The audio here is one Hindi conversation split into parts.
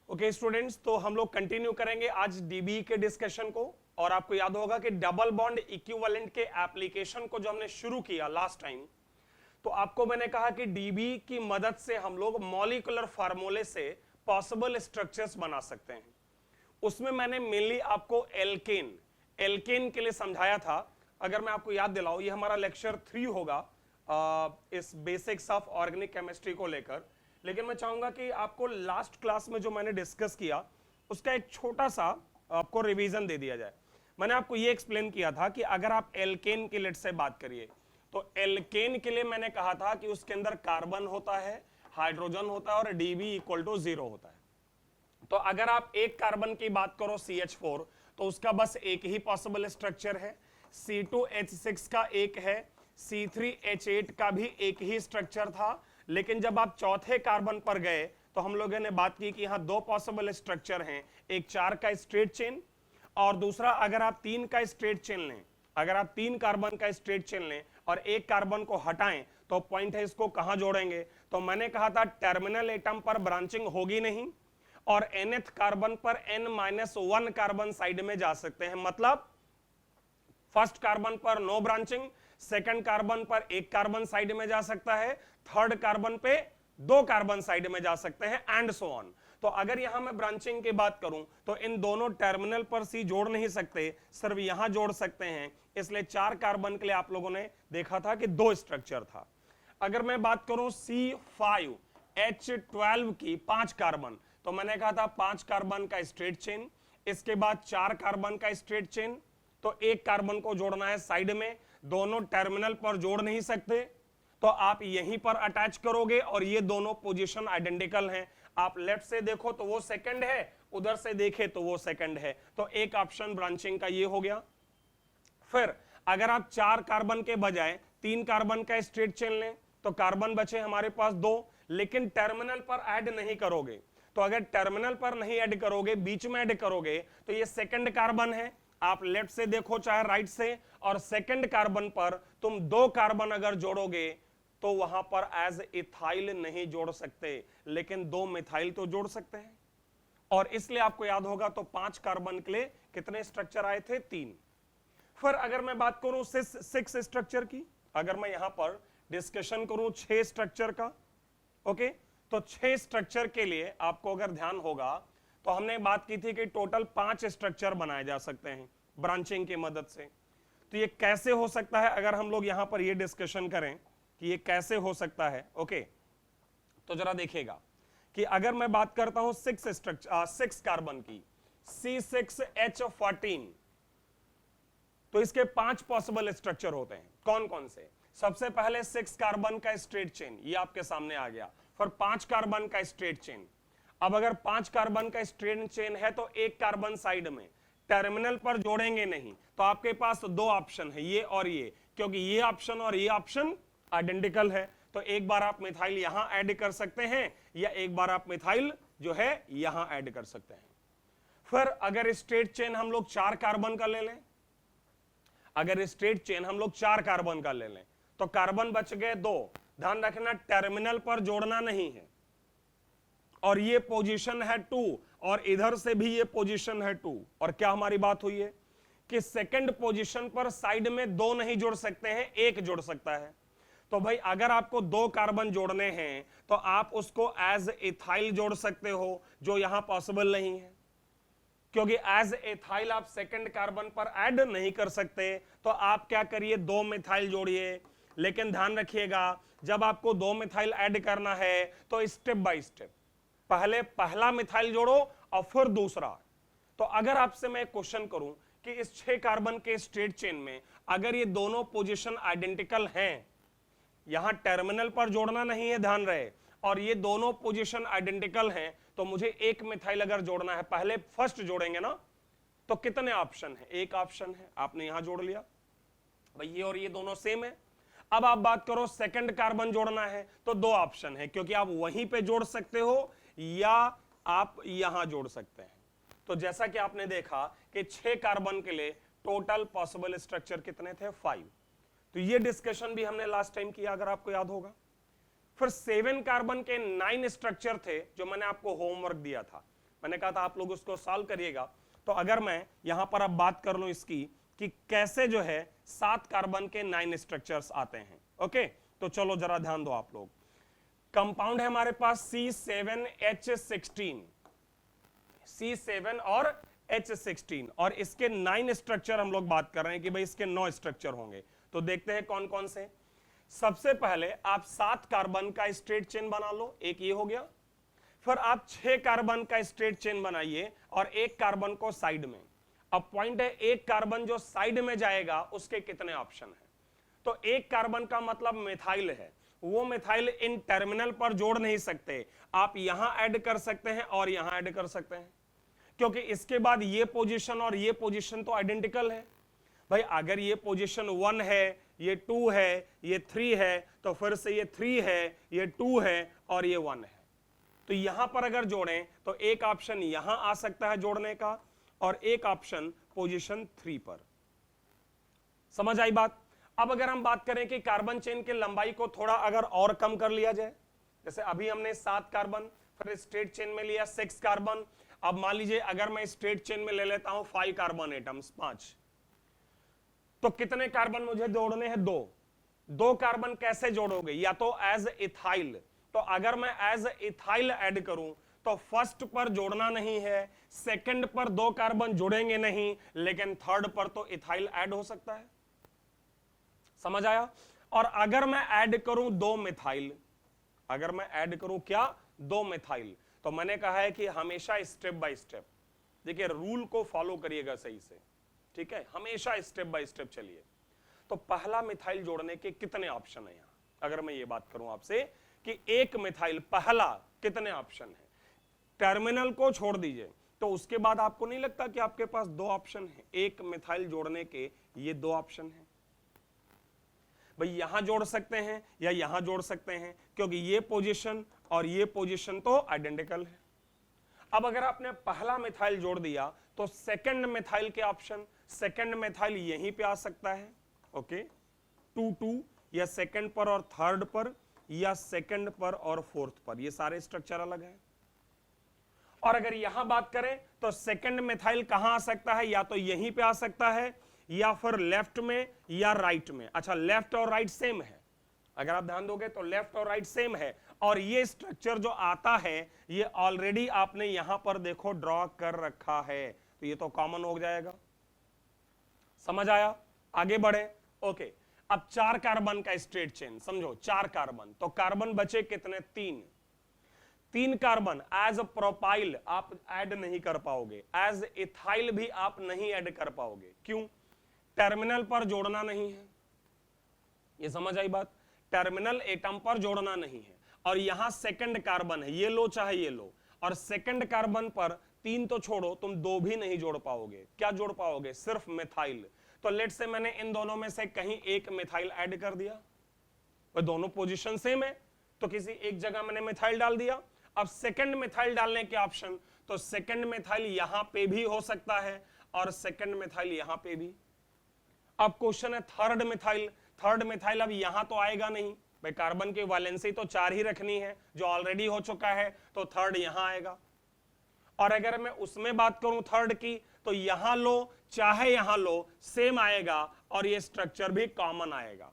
ओके स्टूडेंट्स, तो हम लोग कंटिन्यू करेंगे आज डीबी के डिस्कशन को। और आपको याद होगा कि डबल बॉन्ड इक्विवेलेंट के एप्लीकेशन को जो हमने शुरू किया लास्ट टाइम, तो आपको मैंने कहा कि डीबी की मदद से हम लोग मॉलिक्यूलर फार्मूले से पॉसिबल स्ट्रक्चर्स बना सकते हैं। उसमें मैंने मेनली आपको एल्केन के लिए समझाया था। अगर मैं आपको याद दिलाऊं, ये हमारा लेक्चर 3 होगा इस बेसिक्स ऑफ ऑर्गेनिक केमिस्ट्री को लेकर। लेकिन मैं चाहूंगा कि आपको लास्ट क्लास में जो मैंने डिस्कस किया उसका एक छोटा सा आपको रिवीजन दे दिया जाए। मैंने आपको ये एक्सप्लेन किया था कि अगर आप एल्केन के लेट से बात करिए, तो एल्केन के लिए मैंने कहा था कि उसके अंदर कार्बन होता है, हाइड्रोजन होता है और डीबी इक्वल टू 0 होता है। तो अगर आप एक कार्बन की बात करो CH4, तो उसका बस एक ही पॉसिबल स्ट्रक्चर है। C2H6 का एक है, C3H8 का भी एक ही स्ट्रक्चर था। लेकिन जब आप चौथे कार्बन पर गए तो हम लोगों ने बात की कि यहाँ दो पॉसिबल स्ट्रक्चर हैं, एक 4 का स्ट्रेट चेन और दूसरा अगर आप 3 का स्ट्रेट चेन लें, अगर आप 3 कार्बन का स्ट्रेट चेन लें और एक कार्बन को हटाएं तो पॉइंट है इसको कहां जोड़ेंगे। तो मैंने कहा था टर्मिनल एटम पर ब्रांचिंग होगी नहीं और nth कार्बन पर n-1 कार्बन साइड में जा सकते हैं। मतलब फर्स्ट कार्बन पर नो ब्रांचिंग, सेकंड कार्बन पर एक कार्बन साइड में जा सकता है, थर्ड कार्बन पे 2 कार्बन साइड में जा सकते हैं एंड सो ऑन। तो अगर यहां मैं ब्रांचिंग की बात करूं तो इन दोनों टर्मिनल पर सी जोड़ नहीं सकते, सिर्फ यहां जोड़ सकते हैं। इसलिए 4 कार्बन के लिए आप लोगों ने देखा था कि 2 स्ट्रक्चर था। अगर मैं बात करूं C5H12 की 5 कार्बन, तो मैंने कहा था 5 कार्बन का स्ट्रेट चेन, इसके बाद 4 कार्बन का स्ट्रेट चेन, तो एक कार्बन को जोड़ना है साइड में, दोनों टर्मिनल पर जोड़ नहीं सकते, तो आप यहीं पर अटैच करोगे और ये दोनों पोजीशन आइडेंटिकल हैं। आप लेफ्ट से देखो तो वो सेकंड है, उधर से देखे तो वो सेकंड है, तो एक ऑप्शन ब्रांचिंग का ये हो गया। फिर अगर आप 4 कार्बन के बजाय 3 कार्बन का स्ट्रेट चेन लें तो कार्बन बचे हमारे पास 2, लेकिन टर्मिनल पर ऐड नहीं करोगे। तो अगर टर्मिनल पर नहीं ऐड करोगे, बीच में ऐड करोगे, तो ये सेकंड कार्बन है। आप लेफ्ट से देखो चाहे राइट से, और सेकंड कार्बन पर तुम 2 कार्बन अगर जोड़ोगे तो वहां पर एज इथाइल नहीं जोड़ सकते, लेकिन 2 मिथाइल तो जोड़ सकते हैं। और इसलिए आपको याद होगा तो 5 कार्बन के लिए कितने स्ट्रक्चर आए थे? 3। फिर अगर मैं बात करूं 6 स्ट्रक्चर की, अगर मैं यहां पर डिस्कशन करूं 6 स्ट्रक्चर का, ओके, तो 6 स्ट्रक्चर के लिए आपको अगर ध्यान होगा तो हमने बात की थी कि टोटल 5 स्ट्रक्चर बनाए जा सकते हैं ब्रांचिंग की मदद से। तो ये कैसे हो सकता है, अगर हम लोग यहां पर ये डिस्कशन करें कि ये कैसे हो सकता है, ओके, तो जरा देखिएगा कि अगर मैं बात करता हूं 6 कार्बन की, C6H14, तो इसके 5 पॉसिबल स्ट्रक्चर होते हैं। कौन कौन से? सबसे पहले 6 कार्बन का स्ट्रेट चेन, ये आपके सामने आ गया। फिर 5 कार्बन का स्ट्रेट चेन। अब अगर 5 कार्बन का स्ट्रेट चेन है तो एक कार्बन साइड में, टर्मिनल पर जोड़ेंगे नहीं, तो आपके पास 2 ऑप्शन है, ये और ये, क्योंकि ये ऑप्शन और ये ऑप्शन आइडेंटिकल है। तो एक बार आप मिथाइल यहां ऐड कर सकते हैं या एक बार आप मिथाइल जो है यहां ऐड कर सकते हैं। फिर अगर स्ट्रेट चेन हम लोग 4 कार्बन का ले लें, अगर स्ट्रेट चेन हम लोग 4 कार्बन का ले लें तो कार्बन बच गए 2। ध्यान रखना टर्मिनल पर जोड़ना नहीं है, और ये पोजीशन है 2 और इधर से भी ये पोजीशन है 2। और क्या हमारी बात हुई है कि सेकंड पोजीशन पर साइड में 2 नहीं जोड़ सकते हैं, 1 जोड़ सकता है। तो भाई अगर आपको 2 कार्बन जोड़ने हैं तो आप उसको एज इथाइल जोड़ सकते हो, जो यहां पॉसिबल नहीं है, क्योंकि एज इथाइल आप सेकंड कार्बन पर ऐड नहीं कर सकते। तो आप क्या करिए, 2 मिथाइल जोड़िए। लेकिन ध्यान रखिएगा जब आपको 2 मिथाइल ऐड करना है तो स्टेप बाय स्टेप, पहले पहला मिथाइल जोड़ो और फिर दूसरा। तो अगर आपसे मैं क्वेश्चन करूं कि इस 6 कार्बन के स्ट्रेट चेन में अगर ये दोनों पोजीशन आइडेंटिकल हैं, यहां टर्मिनल पर जोड़ना नहीं है, ध्यान रहे, और ये दोनों पोजीशन आइडेंटिकल हैं, तो मुझे एक मिथाइल अगर जोड़ना है, पहले फर्स्ट जोड़ेंगे ना, तो कितने ऑप्शन है? एक ऑप्शन है, आपने यहां जोड़ लिया भाई, ये और ये दोनों सेम है। अब आप बात करो सेकंड कार्बन जोड़ना है तो 2 ऑप्शन है, क्योंकि आप वहीं पे जोड़ सकते हो या आप यहां जोड़ सकते हैं। तो जैसा कि आपने देखा कि 6 कार्बन के लिए टोटल पॉसिबल स्ट्रक्चर कितने थे? 5। तो ये डिस्कशन भी हमने लास्ट टाइम किया, अगर आपको याद होगा। फिर 7 कार्बन के 9 स्ट्रक्चर थे जो मैंने आपको होमवर्क दिया था। मैंने कहा था आप लोग उसको सॉल्व करिएगा। तो अगर मैं यहां पर अब बात कर लूं इसकी कि कैसे जो है 7 कार्बन के 9 स्ट्रक्चर्स आते हैं। ओके, तो चलो जरा ध्यान दो आप लोग। कंपाउंड है हमारे पास C7H16, C7 और H16, और इसके 9 स्ट्रक्चर हम लोग बात कर रहे हैं कि भाई इसके 9 स्ट्रक्चर होंगे। तो देखते हैं कौन कौन से। सबसे पहले आप 7 कार्बन का स्ट्रेट चेन बना लो, एक ये हो गया। फिर आप 6 कार्बन का स्ट्रेट चेन बनाइए और एक कार्बन को साइड में। अब पॉइंट है, एक कार्बन जो साइड में जाएगा उसके कितने ऑप्शन हैं। तो एक कार्बन का मतलब मिथाइल है, वो मिथाइल इन टर्मिनल पर जोड़ नहीं सकते, आप यहां ऐड कर सकते हैं और यहां ऐड कर सकते हैं, क्योंकि इसके बाद ये पोजीशन और ये पोजीशन तो आइडेंटिकल है। भाई अगर ये पोजीशन 1 है, ये 2 है, ये 3 है, तो फिर से ये 3 है, ये 2 है और ये 1 है। तो यहां पर अगर जोड़ें तो एक ऑप्शन यहां आ सकता है जोड़ने का और एक ऑप्शन पोजीशन 3 पर। समझ आई बात। अब अगर हम बात करें कि कार्बन चेन की लंबाई को थोड़ा अगर और कम कर लिया जाए, जैसे अभी हमने 7 कार्बन, फिर स्ट्रेट चेन में लिया 6 कार्बन, अब मान लीजिए अगर मैं स्ट्रेट चेन में ले लेता हूं 5 कार्बन एटम्स, 5, तो कितने कार्बन मुझे जोड़ने हैं? 2 कार्बन कैसे जोड़ोगे? या तो एज इथाइल, तो अगर मैं एज इथाइल ऐड करूं तो फर्स्ट पर जोड़ना नहीं है, सेकंड पर 2 कार्बन जुड़ेंगे नहीं, लेकिन थर्ड पर तो इथाइल ऐड हो सकता है। समझ आया। और अगर मैं ऐड करूं 2 मिथाइल, अगर मैं ऐड करूं क्या? 2 मिथाइल, तो मैंने कहा है कि हमेशा स्टेप बाय स्टेप, देखिए रूल को फॉलो करिएगा सही से, ठीक है, हमेशा स्टेप बाय स्टेप चलिए। तो पहला मिथाइल जोड़ने के कितने ऑप्शन है यहां? अगर मैं ये बात करूं आपसे कि एक मिथाइल पहला, कितने ऑप्शन है? टर्मिनल को छोड़ दीजिए, तो उसके बाद आपको नहीं लगता कि आपके पास 2 ऑप्शन है? एक मिथाइल जोड़ने के ये 2 ऑप्शन है। भाई यहां जोड़ सकते हैं या यहां जोड़ सकते हैं, क्योंकि ये पोजीशन और ये पोजीशन तो आइडेंटिकल है। अब अगर आपने पहला मिथाइल जोड़ दिया तो सेकंड मिथाइल के ऑप्शन, सेकंड मिथाइल यहीं पे आ सकता है। ओके, 2 या सेकंड पर और थर्ड पर, या सेकंड पर और फोर्थ पर, ये सारे स्ट्रक्चर अलग है। और अगर यहां बात करें तो सेकंड मिथाइल कहां आ सकता है? या तो यहीं पे आ सकता है या फिर लेफ्ट में या राइट में। अच्छा, लेफ्ट और राइट सेम है, अगर आप ध्यान दोगे तो लेफ्ट और राइट सेम है, और ये स्ट्रक्चर जो आता है ये ऑलरेडी आपने यहां पर देखो ड्रॉ कर रखा है, तो ये तो कॉमन हो जाएगा। समझ आया। आगे बढ़े। ओके, अब 4 कार्बन का स्ट्रेट चेन समझो, 4 कार्बन, तो कार्बन बचे कितने? 3 कार्बन एज प्रोपाइल आप ऐड नहीं कर पाओगे, एज इथाइल भी आप नहीं ऐड कर पाओगे। क्यों? टर्मिनल पर जोड़ना नहीं है, ये समझ आई बात। टर्मिनल एटम पर जोड़ना नहीं है, और यहां सेकंड कार्बन है, ये लो चाहे ये लो, और सेकंड कार्बन पर 3 तो छोड़ो, तुम 2 भी नहीं जोड़ पाओगे। क्या जोड़ पाओगे? सिर्फ मिथाइल। तो लेट से मैंने इन दोनों में से कहीं एक मिथाइल ऐड कर दिया, वो दोनों पोजीशन सेम है, तो किसी एक जगह मैंने मिथाइल डाल दिया। अब सेकंड मिथाइल डालने के ऑप्शन, तो सेकंड मिथाइल यहां पे भी हो सकता है और सेकंड मिथाइल यहां पे भी। अब क्वेश्चन है थर्ड मिथाइल, थर्ड मिथाइल अब यहां तो आएगा नहीं, भाई कार्बन की वैलेंसी तो 4 ही रखनी है जो ऑलरेडी हो चुका है, तो थर्ड यहां आएगा। और अगर मैं उसमें बात करूं थर्ड की, तो यहां लो चाहे यहां लो, सेम आएगा और ये स्ट्रक्चर भी कॉमन आएगा।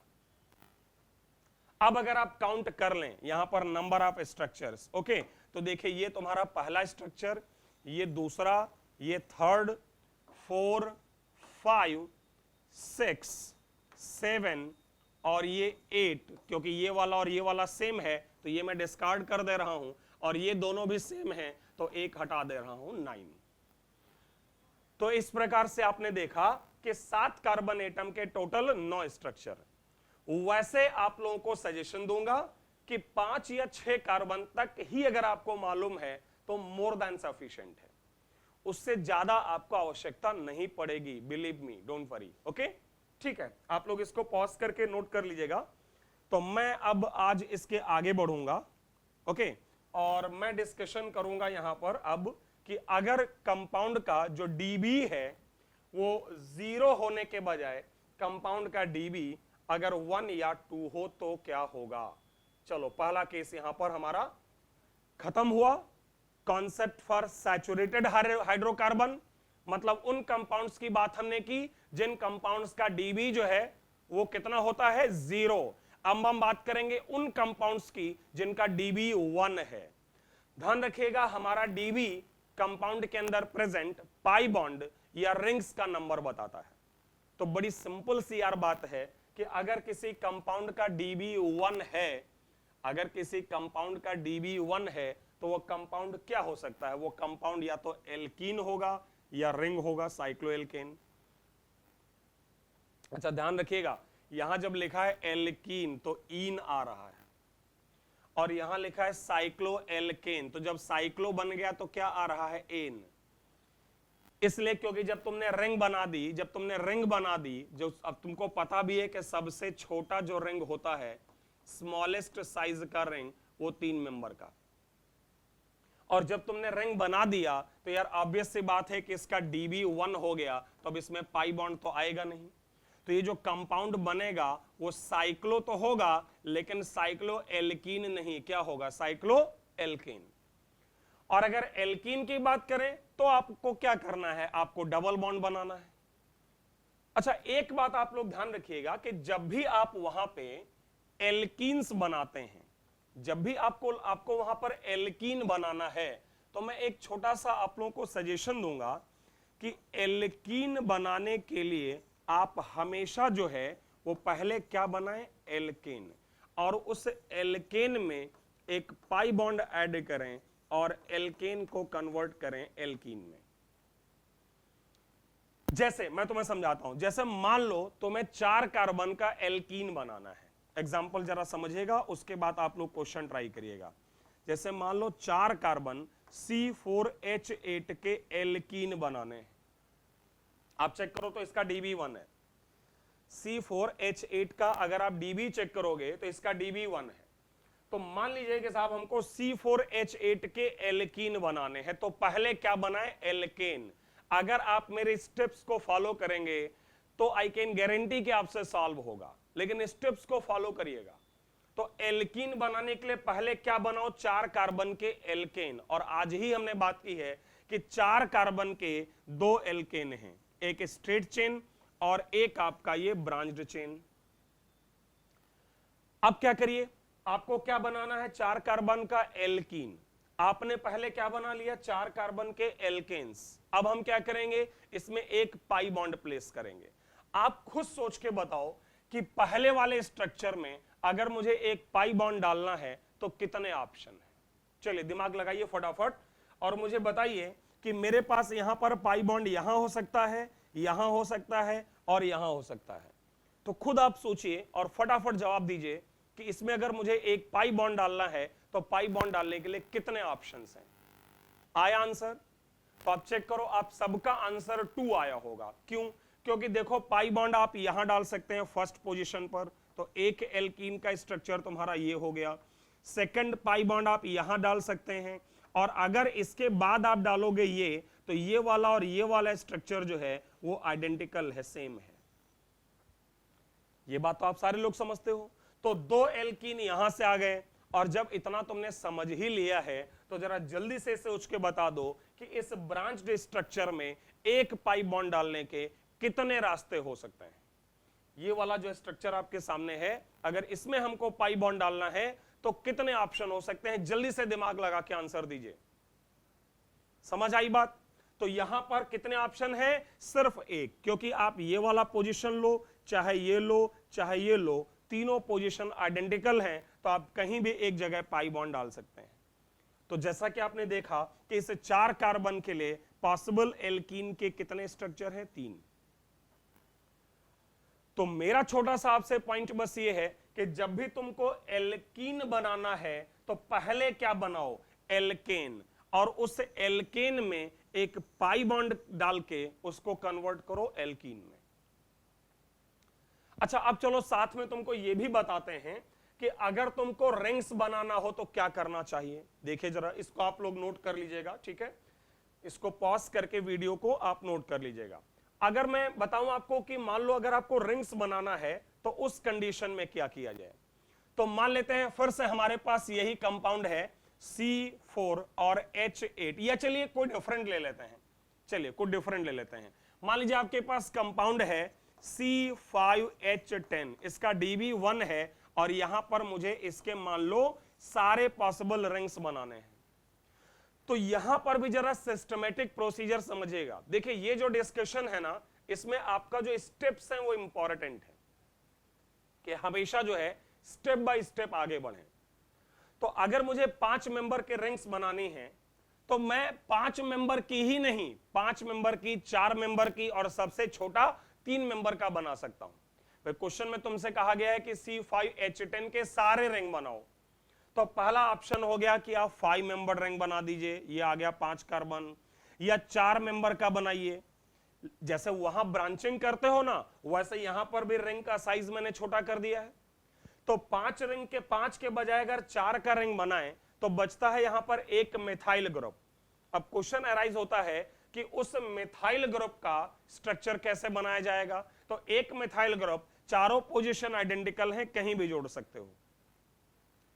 अब अगर आप काउंट कर लें यहां पर नंबर ऑफ स्ट्रक्चर्स, ओके, तो देखिए ये तुम्हारा पहला स्ट्रक्चर, ये दूसरा, ये थर्ड, 4, 5, 6, 7 और ये 8, क्योंकि ये वाला और ये वाला सेम है तो ये मैं डिस्कार्ड कर दे रहा हूं, और ये दोनों भी सेम है तो एक हटा दे रहा हूं, 9। तो इस प्रकार से आपने देखा कि 7 कार्बन एटम के टोटल 9 स्ट्रक्चर। वैसे आप लोगों को सजेशन दूंगा कि 5 या 6 कार्बन तक ही अगर आपको मालूम है तो मोर देन सफिशिएंट है, उससे ज्यादा आपको आवश्यकता नहीं पड़ेगी, believe me, don't worry. Okay, ठीक है, आप लोग इसको पॉज करके नोट कर लीजिएगा। तो मैं अब आज इसके आगे बढ़ूंगा, ओके, और मैं डिस्कशन करूंगा यहां पर अब कि अगर कंपाउंड का जो डीबी है वो 0 होने के बजाय कंपाउंड का डीबी अगर 1 या 2 हो तो क्या होगा। चलो पहला केस यहां पर हमारा खत्म हुआ। कॉन्सेप्ट फॉर सैचुरेटेड हाइड्रोकार्बन, मतलब उन कंपाउंड्स की बात हमने की जिन कंपाउंड्स का डीबी जो है वो कितना होता है, 0। अब हम बात करेंगे उन कंपाउंड्स की जिनका डीबी 1 है। ध्यान रखिएगा, हमारा डीबी कंपाउंड के अंदर प्रेजेंट पाई बॉन्ड या रिंग्स का नंबर बताता है। तो बड़ी सिंपल सी यार बात है कि अगर किसी कंपाउंड का डीबी 1 है, अगर किसी कंपाउंड का डीबी 1 है तो वो कंपाउंड क्या हो सकता है, वो कंपाउंड या तो एल्कीन होगा या रिंग होगा, साइक्लोएल्केन। अच्छा ध्यान रखिएगा, यहां जब लिखा है एल्कीन तो ईन आ रहा है, और यहां लिखा है साइक्लोएल्केन, तो जब साइक्लो बन गया तो क्या आ रहा है, एन। इसलिए क्योंकि जब तुमने रिंग बना दी, जो अब तुमको पता भी है कि सबसे छोटा जो रिंग होता है, स्मॉलेस्ट साइज का रिंग, वो 3 मेंबर का। और जब तुमने रिंग बना दिया तो यार ऑब्वियस सी बात है कि इसका डीबी 1 हो गया, तो अब इसमें पाई बॉन्ड तो आएगा नहीं। तो ये जो कंपाउंड बनेगा वो साइक्लो तो होगा, लेकिन साइक्लो एल्कीन नहीं, क्या होगा, साइक्लो एल्कीन। और अगर एल्कीन की बात करें तो आपको क्या करना है, आपको डबल बॉन्ड बनाना है। अच्छा एक बात आप लोग ध्यान रखिएगा कि जब भी आप वहां पे एल्कीन्स बनाते हैं, जब भी आपको वहां पर एल्कीन बनाना है, तो मैं एक छोटा सा आप लोगों को सजेशन दूंगा कि एल्कीन बनाने के लिए आप हमेशा जो है वो पहले क्या बनाएं, एल्केन, और उस एल्केन में एक पाई बॉन्ड ऐड करें और एल्केन को कन्वर्ट करें एल्कीन में। जैसे मैं तुम्हें समझाता हूं, जैसे मान लो तुम्हें 4 कार्बन का एल्कीन बनाना है, एग्जाम्पल जरा समझिएगा, उसके बाद आप लोग क्वेश्चन ट्राई करिएगा। जैसे मान लो 4 कार्बन C4H8 के एल्कीन बनाने हैं, आप चेक करो तो इसका डीबी 1 है। C4H8 का अगर आप डीबी चेक करोगे तो इसका डीबी 1 है। तो मान लीजिए कि साहब हमको C4H8 के एल्कीन बनाने हैं, तो पहले क्या बनाए, एल्केन। अगर आप मेरे स्टेप्स को फॉलो करेंगे तो आई कैन गारंटी कि आपसे सॉल्व होगा, लेकिन स्टेप्स को फॉलो करिएगा। तो एल्कीन बनाने के लिए पहले क्या बनाओ, 4 कार्बन के एल्केन। और आज ही हमने बात की है कि 4 कार्बन के 2 एल्केन हैं, एक स्ट्रेट चेन और एक आपका ये ब्रांच्ड चेन। अब क्या करिए, आपको क्या बनाना है, 4 कार्बन का एल्कीन। आपने पहले क्या बना लिया, 4 कार्बन के एल्केन्स। अब हम क्या करेंगे, इसमें एक पाई बॉन्ड प्लेस करेंगे। आप खुद सोच के बताओ कि पहले वाले स्ट्रक्चर में अगर मुझे एक पाई बॉन्ड डालना है तो कितने ऑप्शन है। चलिए दिमाग लगाइए फटाफट और मुझे बताइए कि मेरे पास यहां पर पाई बॉन्ड यहां हो सकता है, यहां हो सकता है और यहां हो सकता है। तो खुद आप सोचिए और फटाफट जवाब दीजिए कि इसमें अगर मुझे एक पाई बॉन्ड डालना है तो पाई बॉन्ड डालने के लिए कितने ऑप्शंस हैं। आया आंसर? तो आप चेक करो, आप सबका आंसर 2 आया होगा। क्यों? क्योंकि देखो पाई बॉन्ड आप यहां डाल सकते हैं फर्स्ट पोजीशन पर, तो एक एल्कीन का स्ट्रक्चर तुम्हारा ये हो गया। सेकंड पाई बॉन्ड आप यहां डाल सकते हैं, और अगर इसके बाद आप डालोगे ये, तो ये वाला और ये वाला स्ट्रक्चर जो है वो आइडेंटिकल है, सेम है। ये बात तो आप सारे लोग समझते हो। तो 2 एल्कीन यहां से आ गए, और जब इतना तुमने समझ ही लिया है तो जरा जल्दी से सोच के बता दो कि इस ब्रांच्ड स्ट्रक्चर में एक पाई बॉन्ड डालने के कितने रास्ते हो सकते हैं। ये वाला जो स्ट्रक्चर आपके सामने है, अगर इसमें हमको पाई बॉन्ड डालना है तो कितने ऑप्शन हो सकते हैं, जल्दी से दिमाग लगा के आंसर दीजिए। समझ आई बात? तो यहां पर कितने ऑप्शन है, सिर्फ एक, क्योंकि आप ये वाला पोजीशन लो, चाहे ये लो, चाहे ये लो, तीनों पोजीशन आइडेंटिकल हैं, तो आप कहीं भी एक जगह पाई बॉन्ड डाल सकते हैं। तो जैसा कि आपने देखा कि इस 4 कार्बन के लिए पॉसिबल एल्कीन के कितने स्ट्रक्चर हैं, 3। तो मेरा छोटा सा आपसे पॉइंट बस ये है कि जब भी तुमको एल्कीन बनाना है तो पहले क्या बनाओ, एल्केन, और उस एल्केन में एक पाई बॉन्ड डाल के उसको कन्वर्ट करो एल्कीन में। अच्छा अब चलो साथ में तुमको यह भी बताते हैं कि अगर तुमको रिंग्स बनाना हो तो क्या करना चाहिए। देखिए जरा, इसको आप लोग नोट कर लीजिएगा, ठीक है, इसको पॉज करके वीडियो को आप नोट कर लीजिएगा। अगर मैं बताऊं आपको कि मान लो अगर आपको रिंग्स बनाना है तो उस कंडीशन में क्या किया जाए। तो मान लेते हैं फिर से हमारे पास यही कंपाउंड है C4 और H8, या चलिए कोई डिफरेंट ले लेते हैं, चलिए कोई डिफरेंट ले लेते हैं। मान लीजिए आपके पास कंपाउंड है C5H10, इसका DB1 है और यहां पर मुझे इसके मान लो सारे पॉसिबल रिंग्स बनाने हैं। तो यहां पर भी जरा सिस्टमेटिक प्रोसीजर समझिएगा। देखिए ये जो डिस्कशन है ना, इसमें आपका जो स्टेप्स हैं वो इंपॉर्टेंट है कि हमेशा जो है स्टेप बाय स्टेप आगे बढ़े। तो अगर मुझे 5 मेंबर के रिंग्स बनानी है तो मैं 5 मेंबर की ही नहीं, 5 मेंबर की, 4 मेंबर की और सबसे छोटा 3 मेंबर का बना सकता हूं। भाई क्वेश्चन में तुमसे कहा गया है कि C5H10 के सारे रिंग बनाओ, तो पहला ऑप्शन हो गया कि आप 5 मेंबर रिंग बना दीजिए, ये आ गया 5 कार्बन, या 4 मेंबर का बनाइए। जैसे वहां ब्रांचिंग करते हो ना, वैसे यहां पर भी रिंग का साइज मैंने छोटा कर दिया है। तो 5 रिंग के 5 के बजाय अगर 4 का रिंग बनाए तो बचता है यहां पर एक मिथाइल ग्रुप। अब क्वेश्चन अराइज होता है कि उस मिथाइल ग्रुप का स्ट्रक्चर कैसे बनाया जाएगा। तो एक मिथाइल ग्रुप, चारों पोजीशन आइडेंटिकल हैं, कहीं भी जोड़ सकते हो,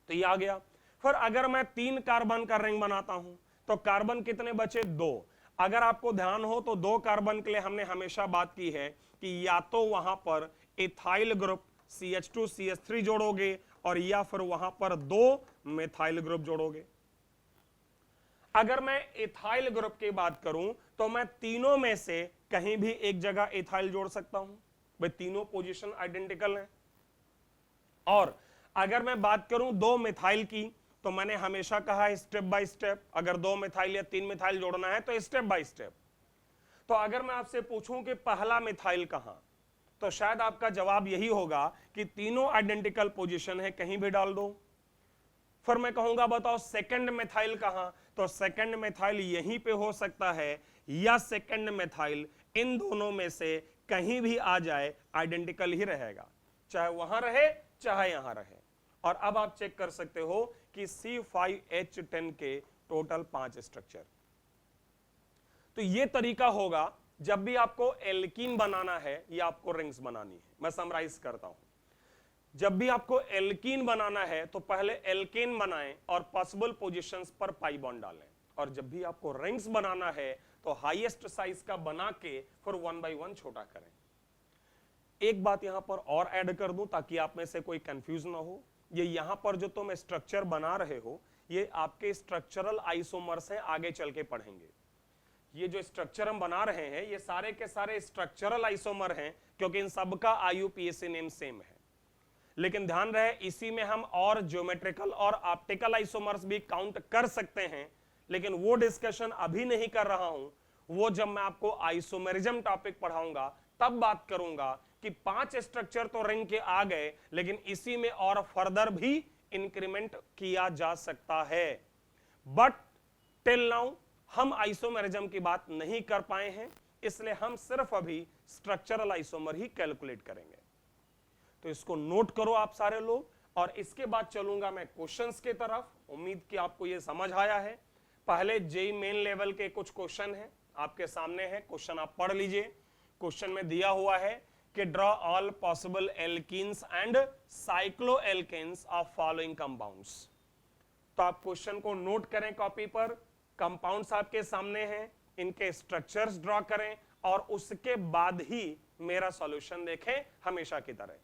तो ये आ गया। फिर अगर मैं 3 कार्बन का रिंग बनाता हूं तो कार्बन कितने बचे? 2। अगर आपको ध्यान हो तो 2 कार्बन के लिए हमने हमेशा बात की है कि या तो वहां पर इथाइल ग्रुप CH2 CH3 जोड़ोगे और या फिर वहां पर 2 मिथाइल ग्रुप जोड़ोगे। अगर मैं इथाइल ग्रुप की बात करूं तो मैं तीनों में से कहीं भी एक जगह इथाइल जोड़ सकता हूं, भाई तीनों पोजीशन आइडेंटिकल हैं। और अगर मैं बात करूं 2 मिथाइल की, तो मैंने हमेशा कहा है स्टेप बाय स्टेप, अगर 2 मिथाइल या 3 मिथाइल जोड़ना है तो स्टेप बाय स्टेप। तो अगर मैं आपसे पूछूं कि पहला मिथाइल कहां, तो शायद आपका जवाब यही होगा कि तीनों आइडेंटिकल पोजीशन है, कहीं भी डाल दो। फिर मैं कहूंगा बताओ सेकंड मिथाइल कहां, तो सेकंड मिथाइल यहीं पे हो सकता है, या सेकंड मिथाइल इन दोनों में से कहीं भी आ जाए, आइडेंटिकल ही रहेगा, चाहे वहां रहे चाहे यहां रहे। और अब आप चेक कर सकते हो कि C5H10 के टोटल 5 स्ट्रक्चर। तो ये तरीका होगा जब भी आपको एल्कीन बनाना है या आपको रिंग्स बनानी है। मैं समराइज करता हूं, जब भी आपको एल्कीन बनाना है तो पहले एल्केन बनाएं और पॉसिबल पोजीशंस पर पाई बॉन्ड डालें, और जब भी आपको रिंग्स बनाना है तो हाईएस्ट साइज का बना के फिर 1 by 1 छोटा करें। एक बात यहां पर और ऐड कर दूं ताकि आप में से कोई कंफ्यूज ना हो, ये यहां पर जो तुम स्ट्रक्चर बना रहे हो ये आपके स्ट्रक्चरल आइसोमर्स हैं, आगे चल के पढ़ेंगे। ये जो स्ट्रक्चर हम बना रहे हैं ये सारे के सारे स्ट्रक्चरल आइसोमर हैं, क्योंकि इन सबका IUPAC नेम सेम है। लेकिन ध्यान रहे इसी में हम और ज्योमेट्रिकल और ऑप्टिकल आइसोमर्स भी काउंट कर सकते हैं, लेकिन वो डिस्कशन अभी नहीं कर रहा हूं, वो जब मैं आपको आइसोमेरिज्म टॉपिक पढ़ाऊंगा तब बात करूंगा कि 5 स्ट्रक्चर तो रिंग के आ गए, लेकिन इसी में और फर्दर भी इंक्रीमेंट किया जा सकता है। बट टिल नाउ हम आइसोमेरिज्म की बात नहीं कर पाए हैं, इसलिए हम सिर्फ अभी स्ट्रक्चरल आइसोमर ही कैलकुलेट करेंगे। तो इसको नोट करो आप सारे लोग, और इसके बाद चलूंगा मैं क्वेश्चंस की तरफ। उम्मीद कि आपको ये समझ आया है। पहले जेई मेन लेवल के कुछ क्वेश्चन हैं आपके सामने है, क्वेश्चन आप पढ़ लीजिए। क्वेश्चन में दिया हुआ है कि draw all possible alkenes and cycloalkenes of following compounds. तो आप क्वेश्चन को नोट करें कॉपी पर, कंपाउंड्स आपके सामने हैं, इनके स्ट्रक्चर्स ड्रॉ करें और उसके बाद ही मेरा सॉल्यूशन देखें हमेशा की तरह।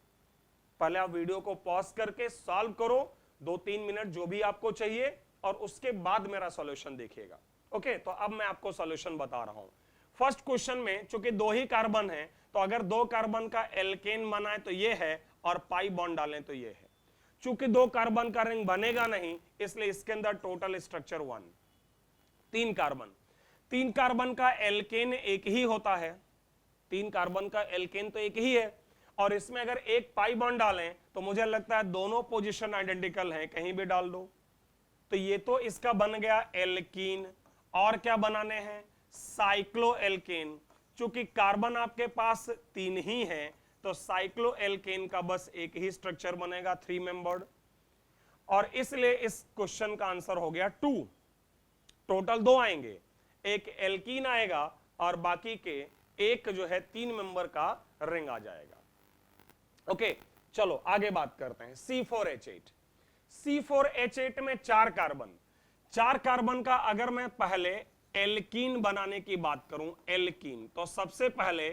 पहले आप वीडियो को पॉज करके सॉल्व करो 2-3 मिनट जो भी आपको चाहिए, और उसके बाद मेरा सॉल्यूशन देखिएगा। ओके, तो अब मैं आपको सॉल्यूशन बता रहा हूं। फर्स्ट क्वेश्चन में चूंकि 2 ही कार्बन है, तो अगर 2 कार्बन का एल्केन बनाए तो ये है, और पाई बॉन्ड डालें तो ये है। चूंकि 2 कार्बन का रिंग बनेगा नहीं, इसलिए इसके अंदर टोटल स्ट्रक्चर 1। 3 कार्बन, 3 कार्बन का एल्केन एक ही होता है, 3 कार्बन का एल्केन तो एक ही है, और इसमें अगर एक पाई बॉन्ड डालें तो मुझे लगता है दोनों पोजीशन आइडेंटिकल हैं, कहीं भी डाल दो। तो ये तो इसका बन गया एल्कीन, और क्या बनाने हैं? साइक्लोएल्केन। चूंकि कार्बन आपके पास 3 ही है, तो साइक्लोएल्केन का बस एक ही स्ट्रक्चर बनेगा, 3 मेंबर्ड, और इसलिए इस क्वेश्चन का आंसर हो गया 2। टोटल 2 आएंगे, एक एल्कीन आएगा और बाकी के एक जो है 3 मेंबर का रिंग आ जाएगा। ओके, चलो आगे बात करते हैं। C4H8 में 4 कार्बन, 4 कार्बन का अगर मैं पहले एल्कीन बनाने की बात करूं, एल्कीन, तो सबसे पहले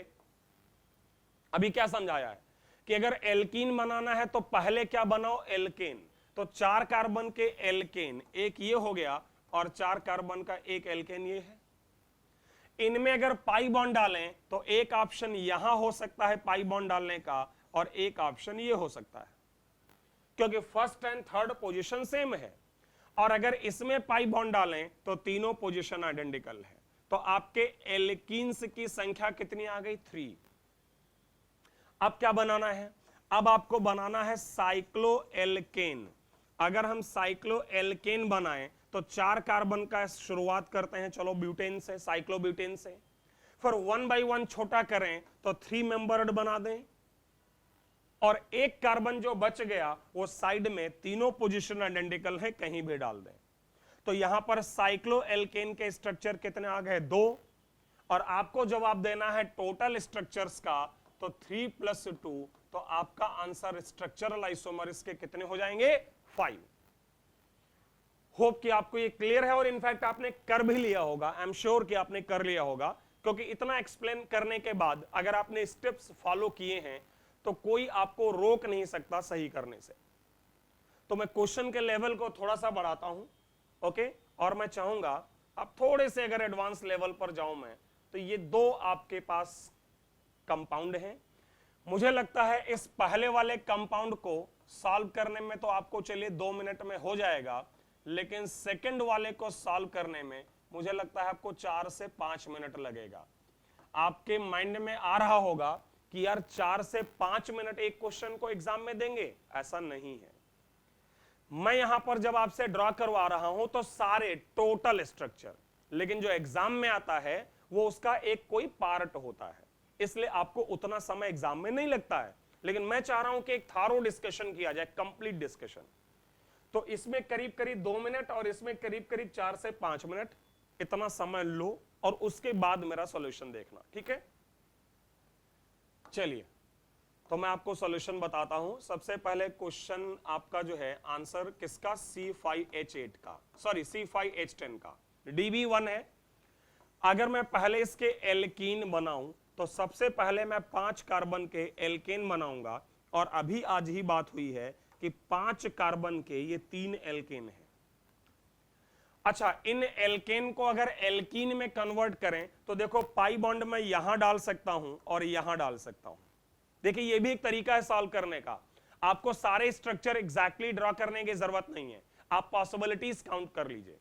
अभी क्या समझाया है कि अगर एल्कीन बनाना है तो पहले क्या बनाओ, एल्केन। तो 4 कार्बन के एल्केन, एक ये हो गया और 4 कार्बन का एक एल्केन ये है। इनमें अगर पाई बॉन्ड डालें तो एक ऑप्शन यहां हो सकता है पाई बॉन्ड डालने का, और एक ऑप्शन ये हो सकता है, क्योंकि first and third position same है। और अगर इसमें पाई बॉन्ड डालें तो तीनों पोजीशन आइडेंटिकल है। तो आपके एल्कीन्स की संख्या कितनी आ गई, 3। अब क्या बनाना है, अब आपको बनाना है साइक्लोएल्केन। अगर हम साइक्लोएल्केन बनाएं तो 4 कार्बन का शुरुआत करते हैं, चलो ब्यूटेन से, साइक्लोब्यूटेन से, फिर 1 बाई 1 छोटा करें तो 3 मेंबर्ड बना दें, और एक कार्बन जो बच गया वो साइड में, तीनों पोजीशन आइडेंटिकल है, कहीं भी डाल दें। तो यहां पर साइक्लोएल्केन के स्ट्रक्चर कितने आ गए, 2, और आपको जवाब देना है टोटल स्ट्रक्चर्स का, तो 3 + 2, तो आपका आंसर स्ट्रक्चरल आइसोमर्स के कितने हो जाएंगे, 5। होप कि आपको ये क्लियर है, और इनफैक्ट आपने कर भी लिया होगा, आई एम श्योर कि आपने कर लिया होगा, क्योंकि इतना एक्सप्लेन करने के बाद अगर आपने स्टेप्स फॉलो किए हैं तो कोई आपको रोक नहीं सकता सही करने से। तो मैं क्वेश्चन के लेवल को थोड़ा सा बढ़ाता हूं, ओके, और मैं चाहूंगा अब थोड़े से अगर एडवांस लेवल पर जाऊं मैं, तो ये 2 आपके पास कंपाउंड हैं। मुझे लगता है इस पहले वाले कंपाउंड को सॉल्व करने में तो आपको चलिए 2 मिनट में हो जाएगा, लेकिन सेकंड वाले को सॉल्व करने में मुझे लगता है आपको 4 से 5 मिनट लगेगा। आपके माइंड में आ रहा होगा कि यार 4 से 5 मिनट एक क्वेश्चन को एग्जाम में देंगे, ऐसा नहीं है। मैं यहां पर जब आपसे ड्रॉ करवा रहा हूं तो सारे टोटल स्ट्रक्चर, लेकिन जो एग्जाम में आता है वो उसका एक कोई पार्ट होता है, इसलिए आपको उतना समय एग्जाम में नहीं लगता है। लेकिन मैं चाह रहा हूं कि एक थारो डिस्कशन किया जाए, कंप्लीट डिस्कशन। तो इसमें करीब करीब 2 मिनट और इसमें करीब करीब 4 से 5 मिनट, इतना समय लो और उसके बाद मेरा सॉल्यूशन देखना, ठीक है। चलिए, तो मैं आपको सॉल्यूशन बताता हूं। सबसे पहले क्वेश्चन आपका जो है आंसर किसका, C5H8 का, सॉरी C5H10 का, DB1 है। अगर मैं पहले इसके एल्कीन बनाऊं तो सबसे पहले मैं 5 कार्बन के एल्केन बनाऊंगा, और अभी आज ही बात हुई है कि 5 कार्बन के ये 3 एल्केन है। अच्छा, इन एल्केन को अगर एल्कीन में कन्वर्ट करें तो देखो पाई बॉन्ड में यहां डाल सकता हूं और यहां डाल सकता हूं। देखिए ये भी एक तरीका है सॉल्व करने का। आपको सारे स्ट्रक्चर एग्जैक्टली ड्रॉ करने की जरूरत नहीं है, आप पॉसिबिलिटीज काउंट कर लीजिए।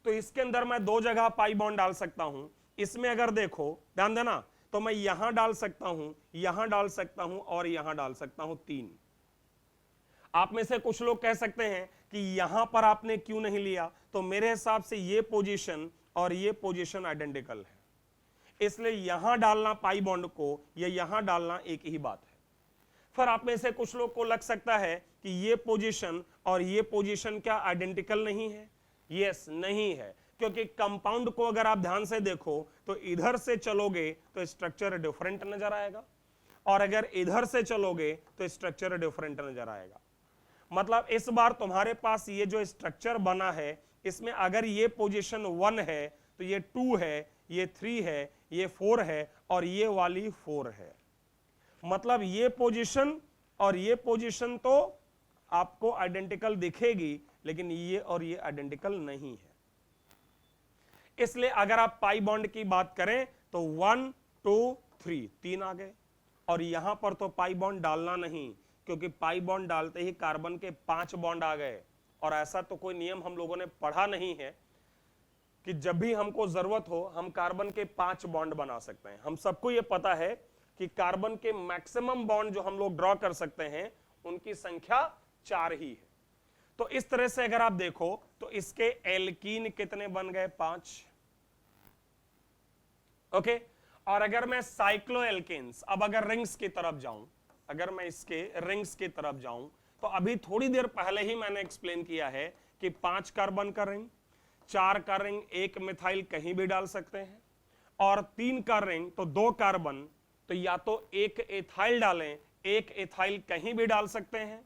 तो इसके अंदर मैं 2 जगह पाई बॉन्ड डाल सकता हूं। इसमें अगर देखो, ध्यान देना, तो मैं यहां डाल सकता हूं, यहां डाल सकता हूं और यहां डाल सकता हूं, 3। आप में से कुछ लोग कह सकते हैं कि यहां पर आपने क्यों नहीं लिया, तो मेरे हिसाब से ये पोजीशन और ये पोजीशन आइडेंटिकल है, इसलिए यहां डालना पाई बॉन्ड को या यहां डालना एक ही बात है। फिर आप में से कुछ लोग को लग सकता है कि ये पोजीशन और ये पोजीशन क्या आइडेंटिकल नहीं है। यस, नहीं है, क्योंकि कंपाउंड को अगर आप ध्यान से देखो तो इधर से चलोगे तो स्ट्रक्चर डिफरेंट नजर आएगा, और अगर इधर से चलोगे तो स्ट्रक्चर डिफरेंट नजर आएगा। मतलब इस बार तुम्हारे पास ये जो स्ट्रक्चर बना है, इसमें अगर ये पोजीशन 1 है तो ये 2 है, ये 3 है, ये 4 है, और ये वाली 4 है। मतलब ये पोजीशन और ये पोजीशन तो आपको आइडेंटिकल दिखेगी, लेकिन ये और ये आइडेंटिकल नहीं है। इसलिए अगर आप पाई बॉन्ड की बात करें तो 1 2 3 3 आ गए, और यहां पर तो पाई बॉन्ड डालना नहीं, क्योंकि पाई बॉन्ड डालते ही कार्बन के 5 बॉन्ड आ गए। और ऐसा तो कोई नियम हम लोगों ने पढ़ा नहीं है कि जब भी हमको जरूरत हो हम कार्बन के 5 बॉन्ड बना सकते हैं। हम सबको ये पता है कि कार्बन के मैक्सिमम बॉन्ड जो हम लोग ड्रॉ कर सकते हैं उनकी संख्या 4 ही है। तो इस तरह से अगर आप देखो तो इसके एल्कीन कितने बन गए, 5। ओके, और अगर मैं साइक्लोएल्केन्स, अब अगर रिंग्स की तरफ जाऊं, अगर मैं इसके रिंग्स की तरफ जाऊं, तो अभी थोड़ी देर पहले ही मैंने एक्सप्लेन किया है कि 5 कार्बन का रिंग, 4 का रिंग, 1 मिथाइल कहीं भी डाल सकते हैं, और 3 का रिंग तो 2 कार्बन, तो या तो 1 एथाइल डालें, 1 एथाइल कहीं भी डाल सकते हैं,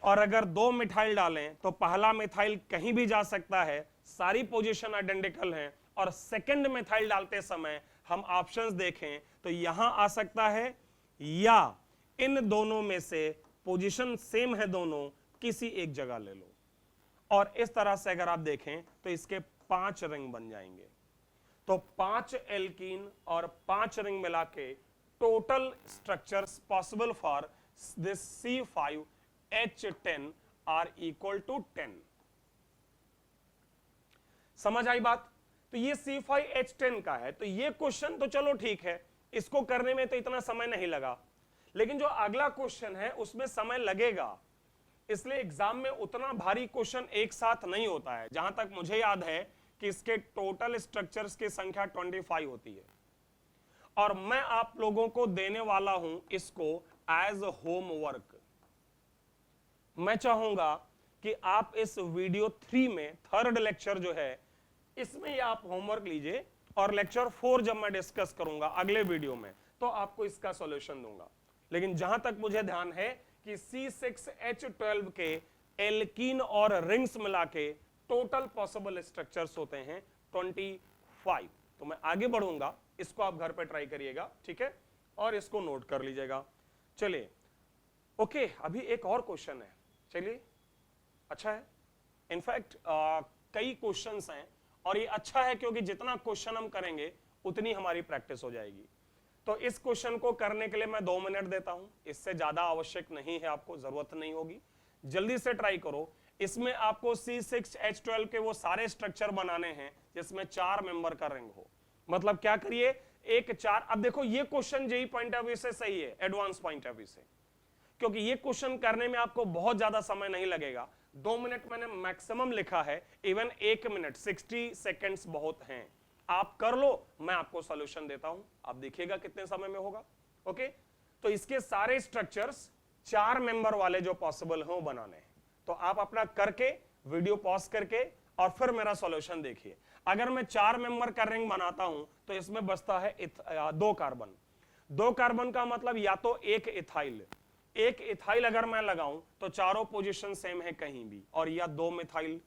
और अगर 2 मिथाइल डालें तो पहला मिथाइल कहीं भी जा सकता है, सारी पोजीशन आइडेंटिकल हैं और सेकंड मिथाइल डालते समय हम ऑप्शंस देखें तो यहां आ सकता है या इन दोनों में से पोजीशन सेम है दोनों, किसी एक जगह ले लो। और इस तरह से अगर आप देखें तो इसके 5 रिंग बन जाएंगे। तो 5 एल्कीन और 5 रिंग मिला के total structures possible for this C5H10 are equal to 10। समझ आई बात? तो ये C5H10 का है। तो ये क्वेश्चन तो चलो ठीक है, इसको करने में तो इतना समय नहीं लगा, लेकिन जो अगला क्वेश्चन है उसमें समय लगेगा, इसलिए एग्जाम में उतना भारी क्वेश्चन एक साथ नहीं होता है। जहां तक मुझे याद है कि इसके टोटल स्ट्रक्चर्स की संख्या 25 होती है और मैं आप लोगों को देने वाला हूं इसको एज होमवर्क। मैं चाहूंगा कि आप इस वीडियो 3 में थर्ड लेक्चर जो है इसमें आप होमवर्क लीजिए और लेक्चर 4 जब मैं डिस्कस करूंगा अगले वीडियो में तो आपको इसका सॉल्यूशन दूंगा। लेकिन जहां तक मुझे ध्यान है कि C6H12 के एल्कीन और रिंग्स मिला के टोटल पॉसिबल स्ट्रक्चर्स होते हैं 25। तो मैं आगे बढ़ूंगा, इसको आप घर पे ट्राई करिएगा, ठीक है, और इसको नोट कर लीजिएगा। चलिए ओके, अभी एक और क्वेश्चन है, चलिए अच्छा है। इनफैक्ट कई क्वेश्चंस हैं और ये अच्छा है क्योंकि जितना क्वेश्चन हम करेंगे उतनी हमारी प्रैक्टिस हो जाएगी। तो इस क्वेश्चन को करने के लिए मैं 2 मिनट देता हूं, इससे ज्यादा आवश्यक नहीं है, आपको जरूरत नहीं होगी, जल्दी से ट्राई करो। इसमें आपको C6H12 के वो सारे स्ट्रक्चर बनाने हैं जिसमें 4 मेंबर का रिंग हो। मतलब क्या करिए, 1 4। अब देखो ये question JEE point of view से सही है, एडवांस पॉइंट ऑफ व्यू से, क्योंकि ये क्वेश्चन करने में आपको बहुत ज्यादा समय नहीं लगेगा। 2 मिनट मैंने मैक्सिमम लिखा है, इवन 1 मिनट 60 सेकेंड्स बहुत हैं। आप कर लो, मैं आपको सॉल्यूशन देता हूं, आप देखिएगा कितने समय में होगा। ओके, तो इसके सारे स्ट्रक्चर्स 4 मेंबर वाले जो पॉसिबल हैं वो बनाने हैं। तो आप अपना करके वीडियो पॉज करके और फिर मेरा सॉल्यूशन देखिए। अगर मैं 4 मेंबर का रिंग बनाता हूं तो इसमें बचता है 2 कार्बन। 2 कार्बन का मतलब या तो 1 इथाइल, 1 इथाइल अगर मैं लगाऊं तो चारों पोजीशन सेम है कहीं भी, और या 2 मिथाइल।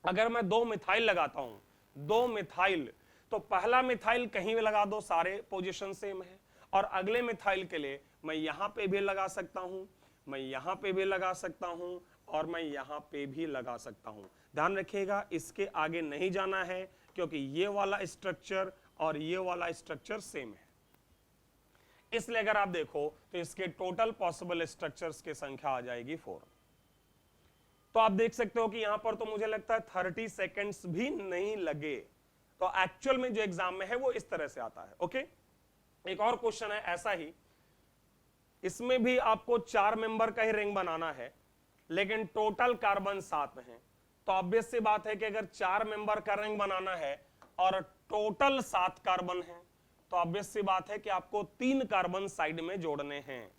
अगर मैं 2 मिथाइल लगाता हूं, 2 मिथाइल, तो पहला मिथाइल कहीं भी लगा दो, सारे पोजीशन सेम है। और अगले मिथाइल के लिए मैं यहां पे भी लगा सकता हूं, मैं यहां पे भी लगा सकता हूं और मैं यहां पे भी लगा सकता हूं। ध्यान रखिएगा, इसके आगे नहीं जाना है क्योंकि ये वाला स्ट्रक्चर और ये वाला स्ट्रक्चर सेम है। इसलिए अगर आप देखो तो इसके टोटल पॉसिबल स्ट्रक्चर्स की संख्या आ जाएगी 4। तो आप देख सकते हो कि यहां पर तो मुझे लगता है 30 सेकेंड्स भी नहीं लगे। तो एक्चुअल में जो एग्जाम में है वो इस तरह से आता है। ओके, एक और क्वेश्चन है ऐसा ही, इसमें भी आपको 4 मेंबर का ही रिंग बनाना है लेकिन टोटल कार्बन 7 हैं। तो ऑब्वियस सी बात है कि अगर 4 मेंबर का रिंग बनाना है और टोटल 7 कार्बन है तो ऑब्वियस सी बात है कि आपको 3 कार्बन साइड में जोड़ने हैं।